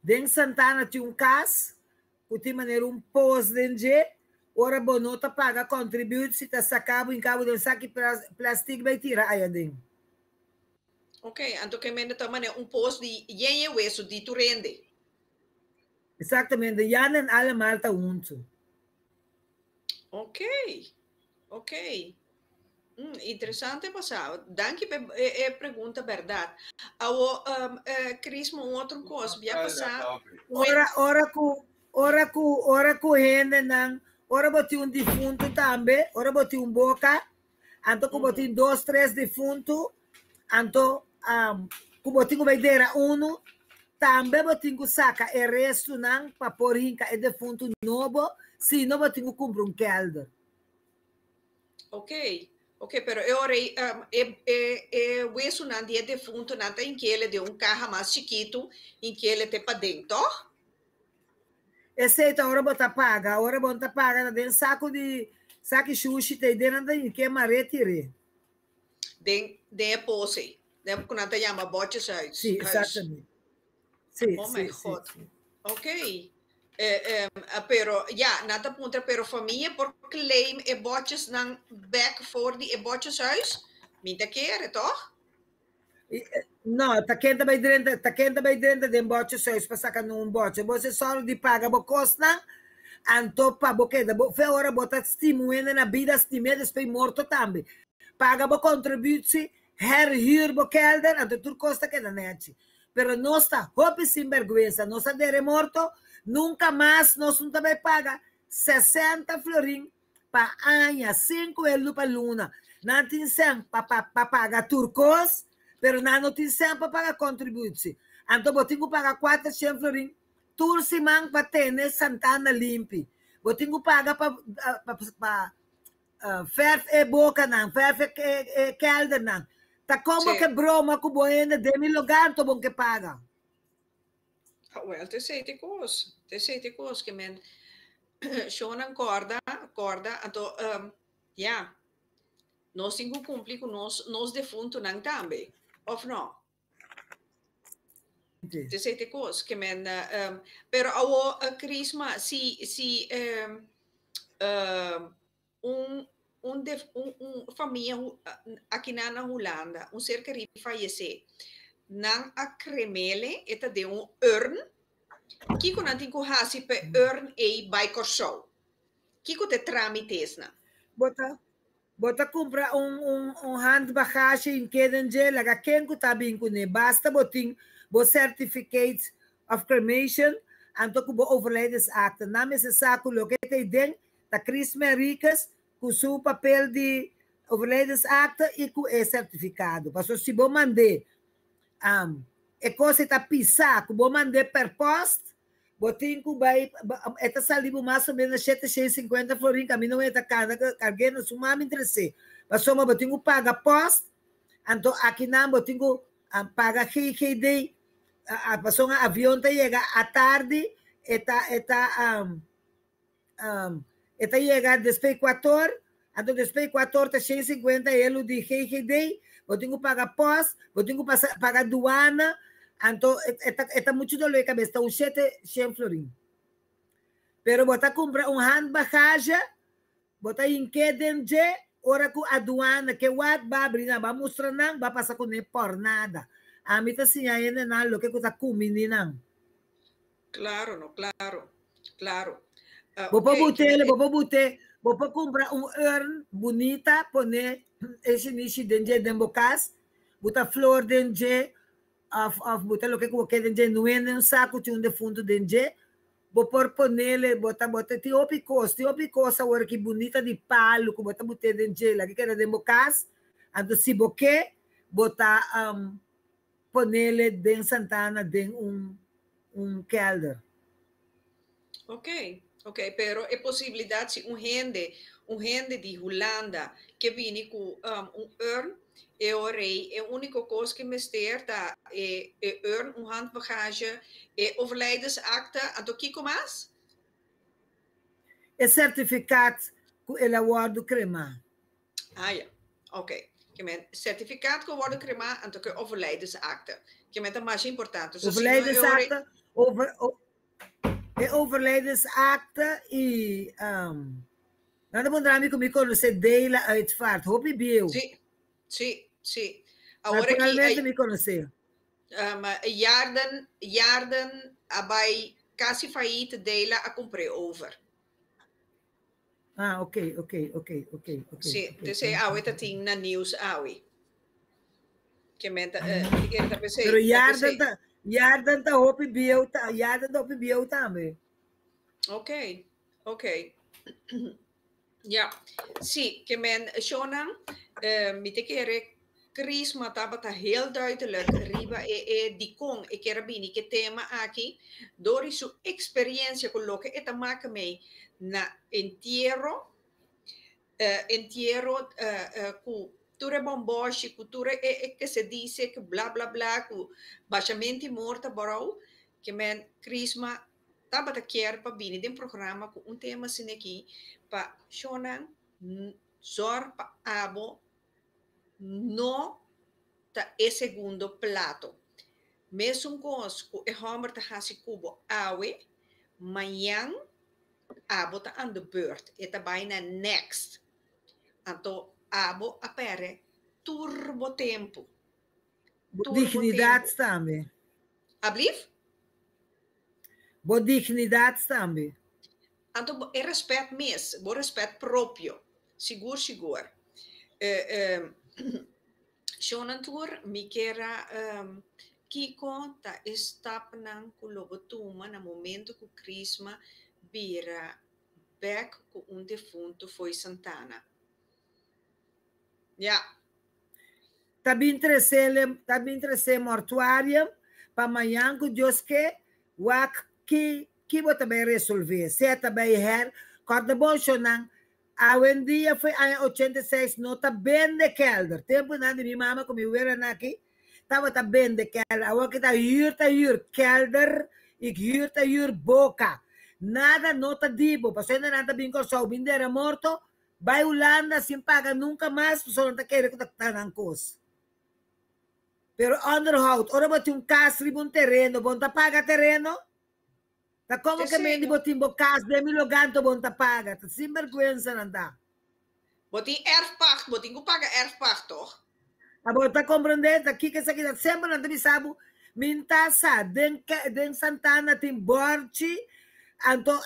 Speaker 4: Dentro Santana tinha casa, que tinha maneira posto dentro, ora bonota paga contribute, se tá sacado em cabo de saco plástico, vai tirar aí dentro.
Speaker 3: Ok, então que menda também posto de yenye hueso de tu rende.
Speaker 4: Exatamente, já nem alle malta unto.
Speaker 3: Ok. Interessante passar. Danke pergunta verdade. Crisma, outra coisa, via passar.
Speaker 4: Ora ku hende nang, ora boti defunto também, ora boti boca, anto ku boti 2, 3 defunto, anto ku boti ku baidera uno, também boti ku saca e resto nang paporinca e defunto novo, se não boti ku compra kelder.
Speaker 3: Ok, pero ora o hueso não é defunto, não tem que ele de carro mais chiquito, em que ele te para dentro.
Speaker 4: Essa hora bota paga, dentro saco de sushi, tem dentro que retire.
Speaker 3: De pose, quando te chama bote size.
Speaker 4: Sim, exatamente. Sim,
Speaker 3: oh
Speaker 4: sim,
Speaker 3: my
Speaker 4: sim,
Speaker 3: God.
Speaker 4: sim.
Speaker 3: Ok. Pero nada punta, pero família por claim e botes nan back for the e botes huis. Minta quer, toch?
Speaker 4: Não, tá quente bem dentro de bote só para sacar num bote. Você só de paga bo costa, anto pa bo queda, bo fe ora bota stimuendo na vida stimé depois morto também. Paga bo contributi, herhuur bo kelder, anto tur costa que danete. Pero no está, hopi sin vergüenza, no está de morto, nunca más nos não vai pagar 60 florin para aña, 5 euros para luna. Não tem 100 para pagar turcos, pero não tem 100 para pagar contributi. Então, eu tenho que pagar 400 florin, turcimang para ter Santana limpi. Eu tenho que pagar para verf e boca, não, verf e kelder, não. Tá como que broma com boena de mi lugar, tô bom que paga.
Speaker 3: Well, te sei te cos que men shonan corda, então ja, nós temos que cumprir com nos defuntos não também, ou não? Te sei te cos que men, pero a crisma se família aqui na Holanda, ser que fallecer, não a cremele, eta de urn, Kiko nanti ko hasi pe urn e by corso. Kiko te tramites na.
Speaker 4: Bota comprar hand bagage in Kedenje, laga ken ko tabing ko ne. Basta boting bo certificate of cremation, anto ko bo overlijdensakte. Name se saco lo que te den, ta Chris Mericas, com o papel de overlijdensakte e com o certificado. Passo se bo mandar e coisa tá pisar, que bo mandar per post, botin ko vai eta salibo mais ou menos 750 florin, caminho eta carguei na suma me interesse. Passo ma botin ko paga post, anto aqui não botin ko paga GGD, passou um avião tá chega à tarde, eta chega despe Equator, anto despe Equator tá 150 euros de GGD, botin ko paga post, botin ko paga aduana. Então, está muito dor de cabeça, está 700 florin. Pero bota comprar hand bagagem, bota em que dentro, ora com a aduana, que what vai abrir, vai mostrar, não vai passar com nem por nada. A mim está assim, aí não, lo que está comendo, não.
Speaker 3: Claro, no, claro.
Speaker 4: Vou comprar urn bonita, poner esse nicho dentro de bocas, bota flor dentro, botar lo que quer não é um saco de defunto dentro, vou ponerle, botar tiopicos agora que bonita de palo, que botar dentro, lá que era de bocas, então se boque, botar ponerle dentro Santana dentro kelder.
Speaker 3: Ok, pero é possibilidade se rende de Holanda que vem com urn e o rei é a única coisa que me sterta é urn, handbagage e overlijdensakte, então que mais?
Speaker 4: É certificado com ele award crema.
Speaker 3: Ja, ok. Que men certificaat que worden crema, então que overlijdensakte. Que men é mais importante.
Speaker 4: Overlijdensakte, overlijdensakte e nada bom comigo conhecer dele uitvaart. Hope biel.
Speaker 3: Sim.
Speaker 4: Agora finalmente me conhecer.
Speaker 3: Jarden abai quase faillite dele a comprar over.
Speaker 4: Ok.
Speaker 3: Sim, dus awe dat ting na news awe. Que menta
Speaker 4: pero Jarden tá hope biel, também.
Speaker 3: Ok. Ja, zie, que men Shonan, met de keren Crisma tabata heel duidelijk riba di con e carabini che tema aqui dori su experiência con lo che eta maken mee na entierro cu ture bomboshi cu ture che se dice che bla bla bla cu baciamenti morta borau che men Crisma tabata quer pa bini den programa cu un tema sine aqui pa Shonan zor pa abo no ta e segundo plato. Mesmo conosco e homer ta hasi kubo awe, manhã abo ta aan de beurt. Eta bijna next. Anto abo apere turbo tempo.
Speaker 4: Dignidade também.
Speaker 3: Ablief?
Speaker 4: Bo dignidade também.
Speaker 3: Anto e respeito mes, bo respeito proprio. Sigur. Shonantur, mi kera Kiko ta estap nang kulobotuma na momento que Crisma vira back com defunto foi Santana. Ja.
Speaker 4: Também interesse mortuária para amanhã que Deus que também resolver. Se também corda bom chonang. Hoje dia foi em 86 nota bem de kelder. Tempo na de minha mama como eu era aqui, tava bem de kelder. Agora que tá huur kelder e huur boca. Nada nota dibo, passou ainda nada bem com só bem era morto. Vai Holanda sem pagar nunca mais, só não tá querendo que tá na coisa. Pero onderhoud, ora botin casa riba terreno, bom tá paga terreno? Tá como que me botin bo casa de mil lugar to bom tá paga, tá sem vergonha não dá.
Speaker 3: Botin erfpacht, botin go paga erfpacht toch?
Speaker 4: A bota compreender, aqui que essa aqui sempre não tem sabe, mintasa den Santana tem borchi, anto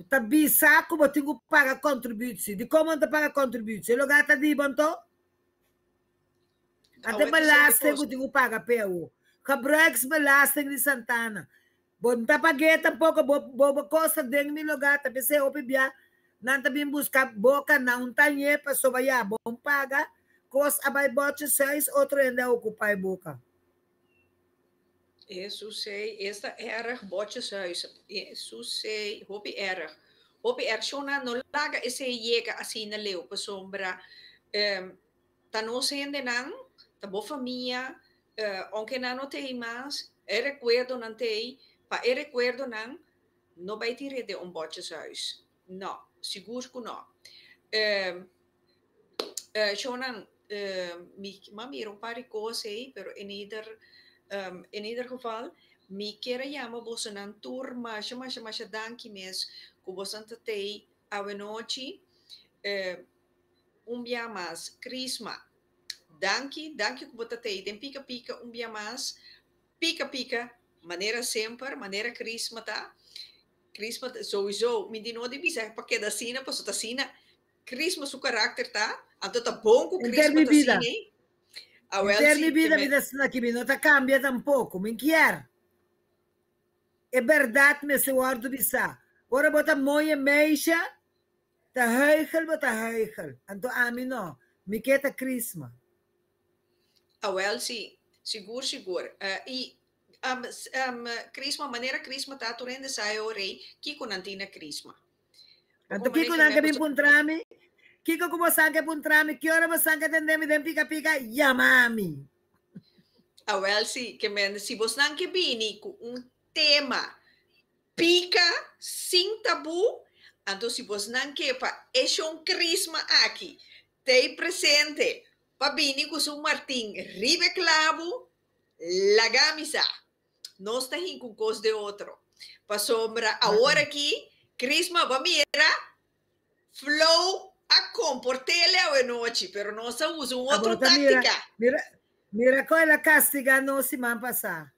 Speaker 4: tabi saco botin go paga contribuição. De como tá paga contribuição? Lugar tá di bom to? Até belasting ko tingo paga PU. Kabrex belasting di Santana. Bonta pageta pouco boba costa deng mi lugar tapi se opibia nanta bim busca boca na un tanye pa sobaya bom paga cos abay bote 6 outro ainda ocupa boca.
Speaker 3: Isso sei, esta erg bote 6. Isso sei, hopi erg shona no laga esse yega assim na leu pa sombra tá no sende nang ta boa família, aunque não tem mais, recuerdo não tem, para recuerdo não vai tirar de bote huis. Não, seguro que não. Shonan, mami era par de coisas aí, pero em ieder geval, me quero chamar você na turma, chama danke mes, que você não tem a noite, dia mais, Crisma. Danke que você tem pica dia mais, pica, maneira sempre, maneira Crisma tá, Crisma sowieso, me não de bisa porque da sina, passo da sina, Crisma seu caráter tá, então tá bom com Crisma tá sina.
Speaker 4: Mi vida aqui não tá cambia tampouco, me quer. É verdade, me se guardo bisa. Ora bota moie meisha, tá heugel, então a mim não, me quer tá Crisma.
Speaker 3: Sim, seguro. Crisma, maneira Crisma tá turende sai orei, Kiko nantina Crisma.
Speaker 4: Então Kiko nanke bim puntrami, Kiko como sangue puntrami, que hora você sangue tendemi dem pica, yamami.
Speaker 3: Sim, que men, se você nanke bini com tema pica, sem tabu, então se você nanke pa, Crisma aqui, tem presente, Pabini com o Martim, ribe clavo, la camisa. Não está em com coisa de outro. Para sombra, agora aqui, Crisma vai mirar, flow a comportele a noite, pero não se usa outra tática.
Speaker 4: Mira qual é a castiga no se man passar.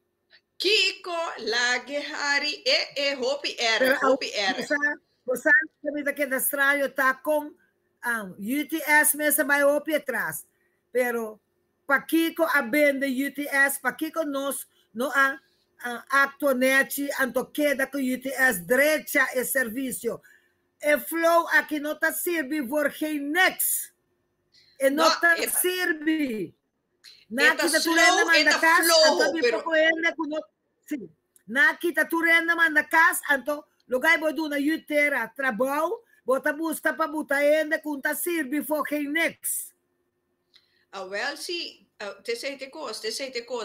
Speaker 3: Kiko, Laguehari e Hopi era.
Speaker 4: Você sabe que da estranho está com UTS mesmo vai Hopi atrás. Pero para Kiko a bende UTS, para Kiko nós não há actonete, anto queda com UTS direita e serviço. E flow aqui não está serve por quem next. E não está serve. Na kita turenda manda casa, anto bi pouco ainda com sim. Na kita turenda manda casa, anto lugar bodo na utera trabalho, bota busca para botar ainda com tá serve for quem next.
Speaker 3: Sim, te sei te cos.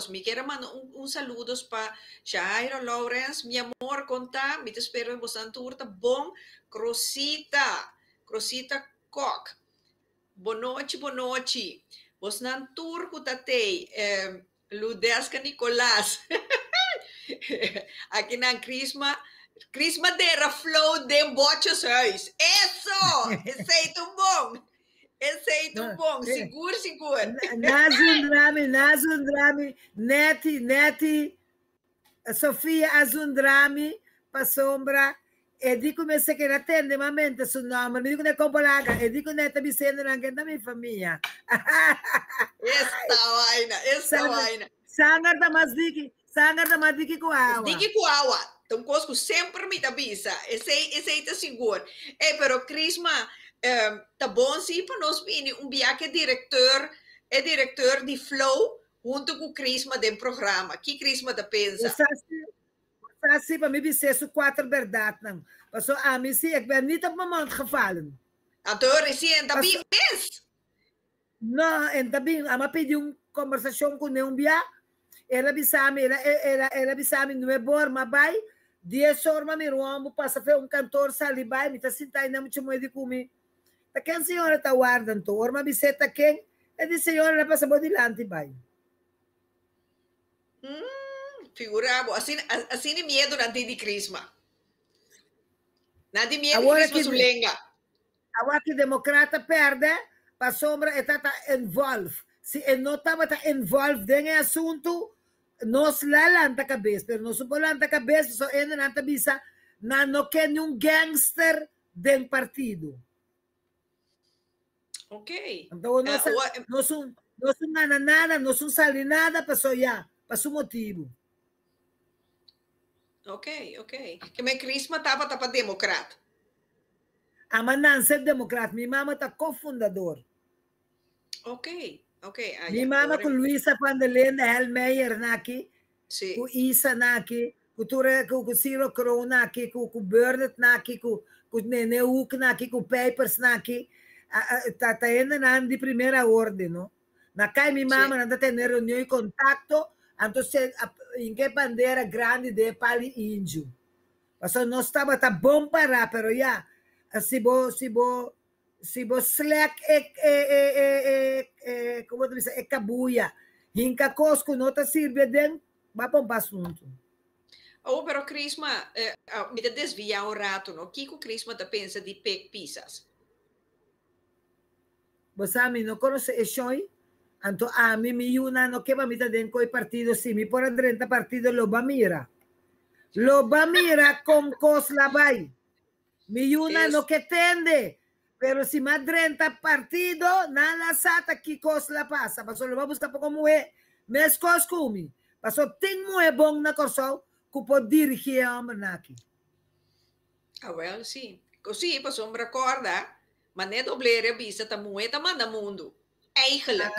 Speaker 3: Me quero mandar saludos para Jairo Lawrence, mi amor, conta, me te espero vos anturta, bom, Crosita Koch, bonoite, vos nantur kutatei, Ludesca Nicolás, aqui na Crisma dera flow de bochos huis, isso, esse é bom, seguro.
Speaker 4: Nazundrami, Neti, Sofia Azundrami, para sombra, e di come se che attende ma mente su nome, mi dico ne compolaga e dico ne mi sento anche da mia famiglia.
Speaker 3: Esta vaina.
Speaker 4: Sangar da mazdiki ko
Speaker 3: Mas
Speaker 4: awa.
Speaker 3: digi kuawa, então cosco sempre me avisa, esse tá seguro. Pero Crisma, tá bom sim para nós vir viaje diretor de Flow, junto com o Crisma do programa. Que Crisma da pensa?
Speaker 4: Assim, para mim, isso quatro verdade, não. Passou a mim, sim, ik ben niet op mijn mond gevallen.
Speaker 3: Então, recém, tá bem mesmo?
Speaker 4: Não, en também, a pedi conversação com um bia, ela bisame, não é bom, mas vai, 10 horas, mas meu amo, passa a um cantor, sali, vai, me tá sentando, não me chamou de comer. Tá quem a senhora tá guardando, mas biseta quem? É de senhora, ela passa por delante, vai.
Speaker 3: Figuravo, assim é medo durante de Crisma. Nada medo
Speaker 4: Agora
Speaker 3: Crisma sulenga.
Speaker 4: Agora que democrata perde, para sombra está envolve. Se não estava envolve em assunto, nós lá lanta cabeça, mas nós não lanta cabeça, só ainda não bisa, não quer nenhum gangster do partido.
Speaker 3: Ok.
Speaker 4: Então nós não nada, nós não sabe nada, passou já, passou motivo.
Speaker 3: Ok. Que meu Crisma estava para democrata.
Speaker 4: A não ser democrata, minha mama está cofundador.
Speaker 3: Ok.
Speaker 4: Minha mama com Luísa Pandelena, Helmeyer naki, com Isa naki, com Ciro Corona naki, com Bernard naki, com Nene Hoek naki, com Papers naki, está ainda de primeira ordem, não? Na cai minha mama não tem reunião e contato, então em que bandeira grande de pali índio. Passou nós estava tá bom para, pero já se bo slack como tu diz, cabuia. Hinca cosco não tá sirve den, vai para um assunto.
Speaker 3: Pero Crisma, me desvia um rato, não? Que o Crisma tá pensa de pek pisas?
Speaker 4: Você a mim não conhece isso aí? Então a mim me una no que va mita den coi partido si mi por 30 partido lo va mira con cos la vai. Mi una no que tende, pero si más 30 partido nada sata que cos la pasa, paso lo va buscar poco mue, mes cos kumi, paso ting mue bong na corso, cupo dirigir a manaki.
Speaker 3: Well, sim. Così, paso me recorda, mas nem doblere visa ta moeda manda mundo. Eigenlijk.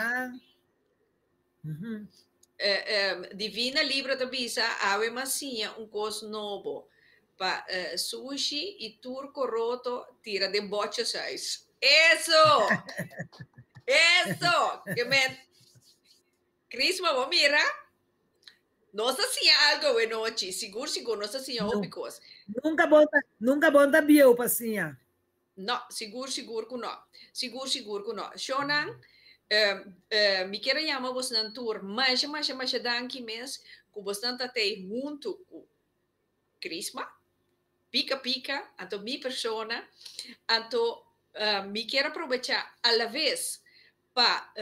Speaker 3: Divina Libra da Bisa, ave massinha, cos novo. Pa sushi e turco roto, tira de bocha sais. Eso! Que men. Crisma, vamos mira. Nossa senhora algo de noite. Seguro, nossa senhora opicos.
Speaker 4: Nunca bonta bio, passinha.
Speaker 3: No, seguro que não. Seguro que não. Shonan, me quero chamar você na tour, mas danke mes, que você está junto com Crisma, pica, então minha persona, então me quero aproveitar a la vez para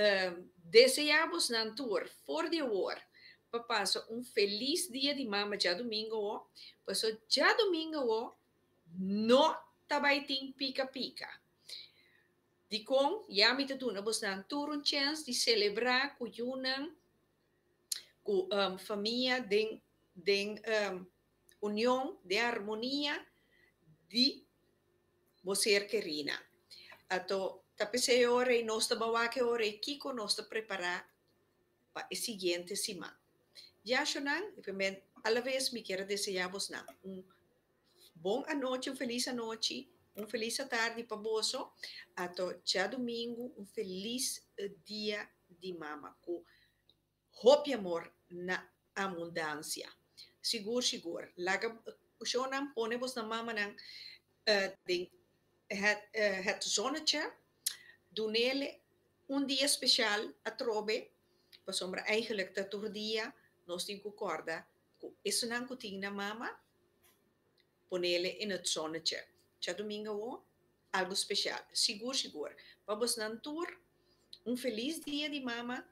Speaker 3: desejar você na tour, for de hora, para passar feliz dia de mama já domingo, passou já domingo, não tabaiting pica. Di con, ya mi tatuna bos na turun chance de celebrar com yunan, com família den união, de harmonia de você querina. Ato tapese ore e nós tabawake ore kiko nós preparar para o seguinte semana. Já chonan, a la vez me quero desejar vos na bom anoite, feliz anoite. Feliz tarde para você. Até já domingo, feliz dia de mama. Com hope e amor na abundância. Seguro. Laga, o senhor não põe você na mama não. Het zonnetje. Doen ele dia especial a trobe. Para sombra eigenlijk dat door dia nós temos que acordar. Isso não que na mama. Põe ele in het zonnetje. Já domingo, algo especial. Seguro. Vamos na tour. Feliz dia de mama.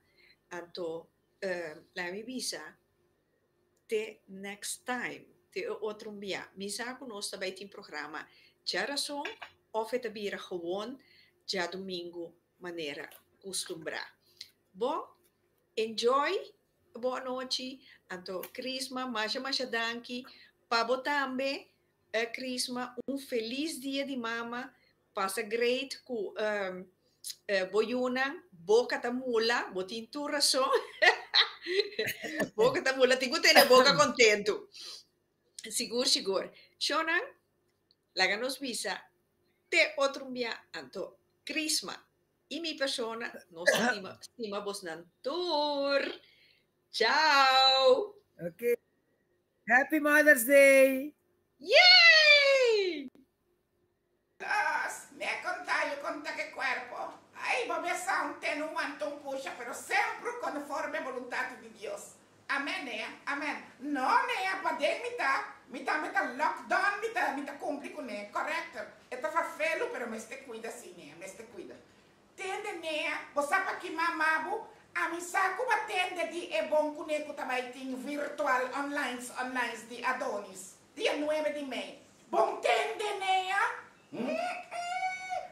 Speaker 3: Então, lá me visa. The next time. te outro dia. Misa conosco também tem programa Geração, of het bira gewoon, já domingo, maneira costumbrar. Bom, enjoy, boa noite, anto Crisma, maja danki, pabo tambe, Crisma, feliz dia de mama, passa great com boyuna, boca tamula, botin tu razão, boca tamula, tenho que ter boca contento. Seguro. Shonan, laga nos visa, te outro dia, anto Crisma, e minha persona, nos estima vos nan tour. Ciao!
Speaker 4: Okay. Happy Mother's Day!
Speaker 3: Yay!
Speaker 6: Me conta que cuerpo. Ay, bobeção tem um antão puxa, pero sempre conforme a vontade de Deus. Amém, né? Amém. Não, né? Pode mita lockdown, mita cumpre com né, correto? Eu tô fazendo, pero me este cuida assim, né? Me este cuida. Tende, né? Você sabe que mamabo, a mim saco batende de é bom com né, que também tem virtual online de Adonis. Dia 9 de maio. Bom tende, né?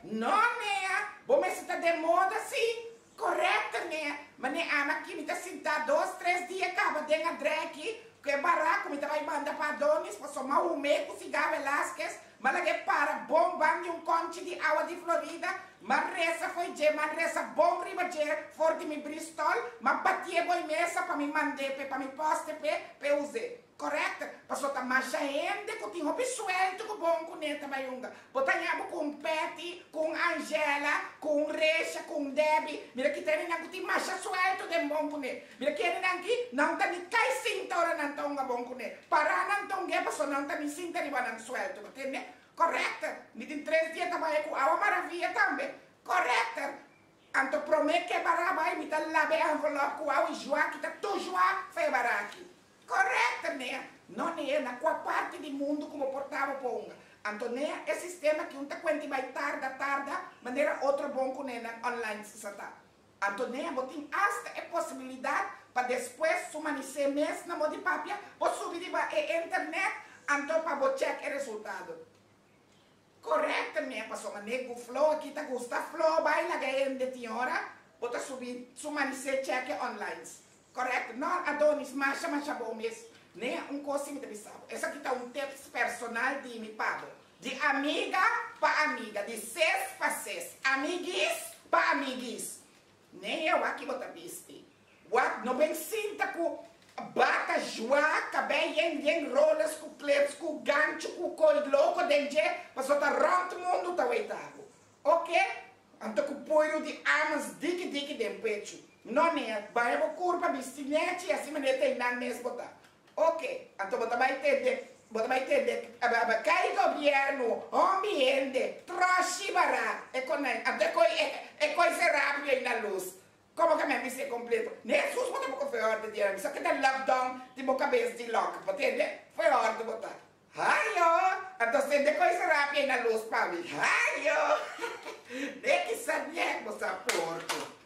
Speaker 6: Não, né? Bom, mas está de moda, sim. Correto, né? Mas né, ama aqui, me tá sentado 2-3 dias, acaba de a drag, que é barato, me tá vai mandar para Adonis, para somar o meio, cigarro Velasquez, mas lá que para bom banho, conche de água de Florida, mas reza foi de, mas reza bom riba de, for de me Bristol, mas batia boi mesa para me mandar, para me poste, para usar. Correto? Passou a marcha ainda, que eu tinha um suelto com bom com neta baiunga. Botanhava com Betty, com Angela, com Recha, com Debbie. Mira que tem aqui marcha suelto de bom com neta. Mira que tem aqui, não tá nem cai cinta hora não tonga bom com neta. Para não tonga, passou não tá nem cinta nem banana suelto, entende? Correto? Me tem 3 dias trabalhar com água maravilha também. Correto? Anto prometo que barabai, me tá lá bem envelope com água e joa, que tá tu joa, foi baraki. Correto, né? Não é na qual parte do mundo como portava ponga. Então, né? É sistema que um tá quando vai tarda, maneira outra bom com né online se está. Então, né? Botem hasta a possibilidade para depois sumanecer mês na moda de papia, ou subir para a internet, então para você checar o resultado. Correto, né? Passou uma nego flow aqui tá gusta flow, vai lá ganhando de tinhora, bota subir, sumanecer check online. Correto? Não, Adonis, marcha bom mesmo. Nem coisinha de bisabo. Essa aqui tá tips personal de me pago. De amiga para amiga. De 6 para 6. Amiguis para amiguis. Nem eu aqui vou estar viste. Não bem sinta com bata, joaca, bem yen rolas, com clips, com gancho, com coisa louco, denge. Passou tá ronto mundo tá oitavo. Ok? Então com poiro de amas, dique de pecho. Não é, vai a curva, bistinete, assim maneira tem na mesa botar. Ok, então você vai ter, cai governo, ambiente, trouxe barato, é coisa rápida aí na luz. Como que a minha missa é completa? Nem Jesus botou para foi ordem de só que tem lockdown, de boa cabeça de lock, entende? Foi ordem de botar. Hayo, então você tem coisa rápida aí na luz para mim. Hayo, nem que sabia, você porco.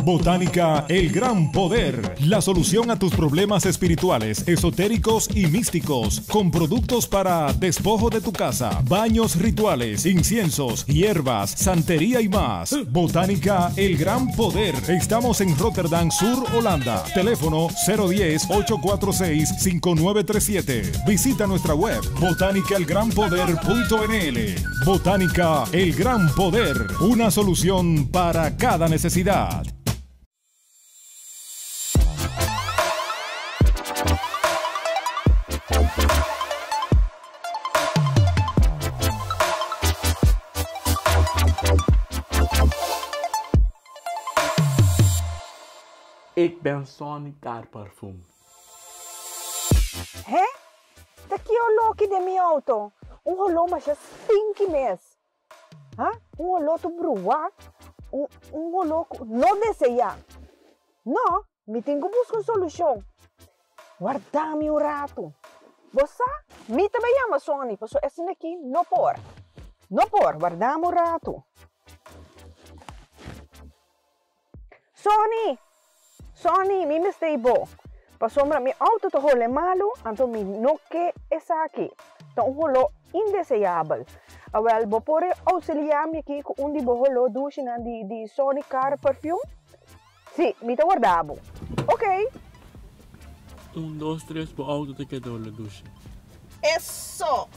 Speaker 7: Botánica El Gran Poder, la solución a tus problemas espirituales, esotéricos y místicos, con productos para despojo de tu casa, baños rituales, inciensos, hierbas, santería y más. Botánica El Gran Poder. Estamos en Rotterdam Sur, Holanda. Teléfono 010-846-5937. Visita nuestra web botánicaelgranpoder.nl. Botánica El Gran Poder, una solución para cada necesidad.
Speaker 8: Ik ben Sonny Car Parfum.
Speaker 9: Hé? Daqui é o look de minha auto. Rolô, mas é 5 meses. Rolô tu brua. Rolô não deseja. Não, me tenho que buscar uma solução. Guarda-me um rato. Você? Me também chama Sonny, porque esse daqui não por. Não por, guarda-me um rato. Sonny, mi stay bo. Pa sombra mi auto to hole malo, anto mi noke esa aqui. Então holo indesejável. Awel, bo pore auxiliar mi aqui com undi bo holo douche na di Sony car perfume? Sì, mi te guardavo. Ok.
Speaker 8: 1, 2, 3 po auto te quedó la douche.
Speaker 10: Eso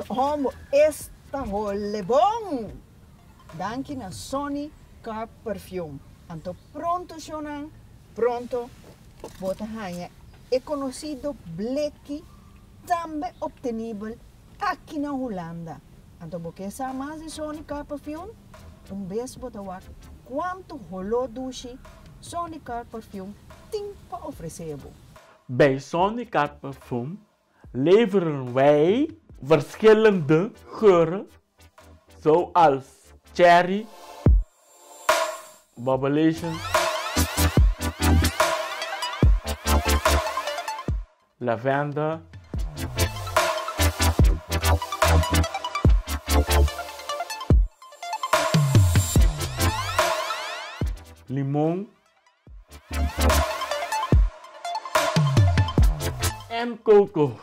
Speaker 10: homo, esta hole bom. Danke na Sony car perfume. Anto pronto, Shonan, pronto. Bota hanya é conhecido bleki também obtenível aqui na Holanda. Então, porque sabe mais de Sony Car Perfume? Beijo bota wak quanto rolou douche Sony Car Perfume tem para oferecer.
Speaker 8: Bij Sony Car Parfum leveren wij verschillende geuren, zoals cherry, bubblegum, lavender, limon en coco.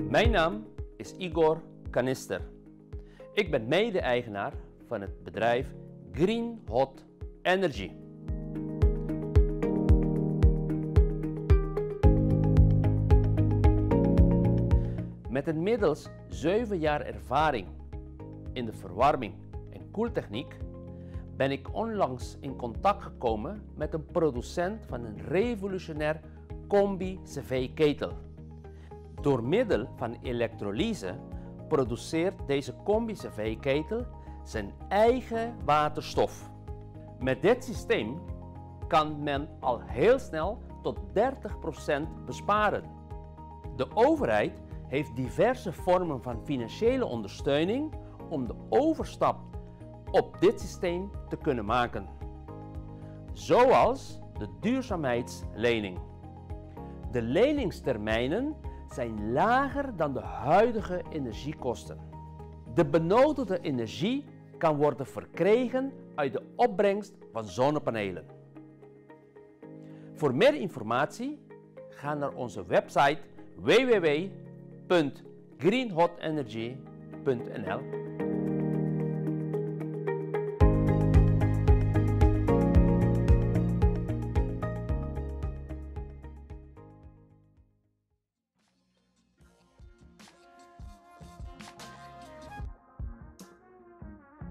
Speaker 11: Mijn naam is Igor Kanister. Ik ben mede-eigenaar van het bedrijf Green Hot Energy. Met inmiddels 7 jaar ervaring in de verwarming en koeltechniek ben ik onlangs in contact gekomen met een producent van een revolutionair combi-cv-ketel. Door middel van elektrolyse produceert deze combi-cv-ketel zijn eigen waterstof. Met dit systeem kan men al heel snel tot 30% besparen. De overheid heeft diverse vormen van financiële ondersteuning om de overstap op dit systeem te kunnen maken. Zoals de duurzaamheidslening. De leningstermijnen zijn lager dan de huidige energiekosten. De benodigde energie kan worden verkregen uit de opbrengst van zonnepanelen. Voor meer informatie ga naar onze website www.greenhotenergy.nl.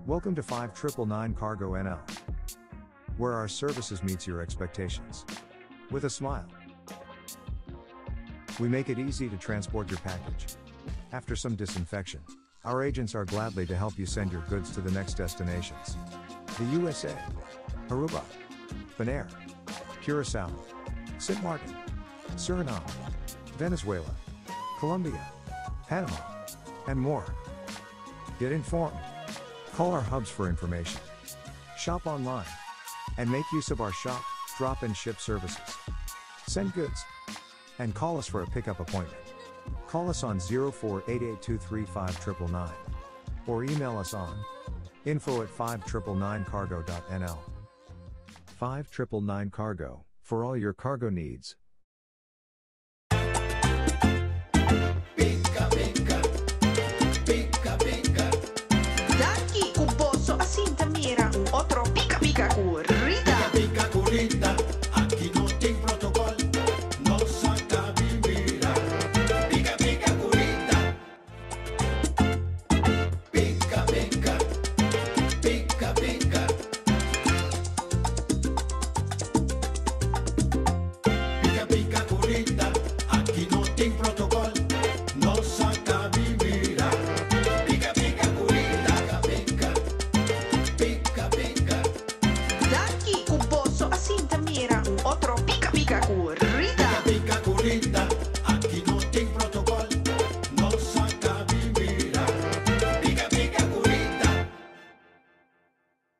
Speaker 12: Welcome to 5999 Cargo NL, where our services meets your expectations. With a smile. We make it easy to transport your package. After some disinfection, our agents are gladly to help you send your goods to the next destinations. The USA, Aruba, Bonaire, Curacao, St. Martin, Suriname, Venezuela, Colombia, Panama, and more. Get informed. Call our hubs for information. Shop online. And make use of our shop, drop and ship services. Send goods. And call us for a pickup appointment. Call us on 0488235999. Or email us on info@5999cargo.nl. 5999 Cargo, for all your cargo needs.
Speaker 2: Daqui o bolso assim te mira outro pica-pica corrida.
Speaker 1: Pica corrida, aqui não tem protocolo, não saca vivira. Pica pica corrida. Pica pica, pica pica. Pica pica corrida, aqui não tem protocolo, não saca vivira. Pica pica corrida, pica pica pica.
Speaker 2: Daqui o bolso assim te mira outro pica-pica corrida.
Speaker 1: Pica corrida.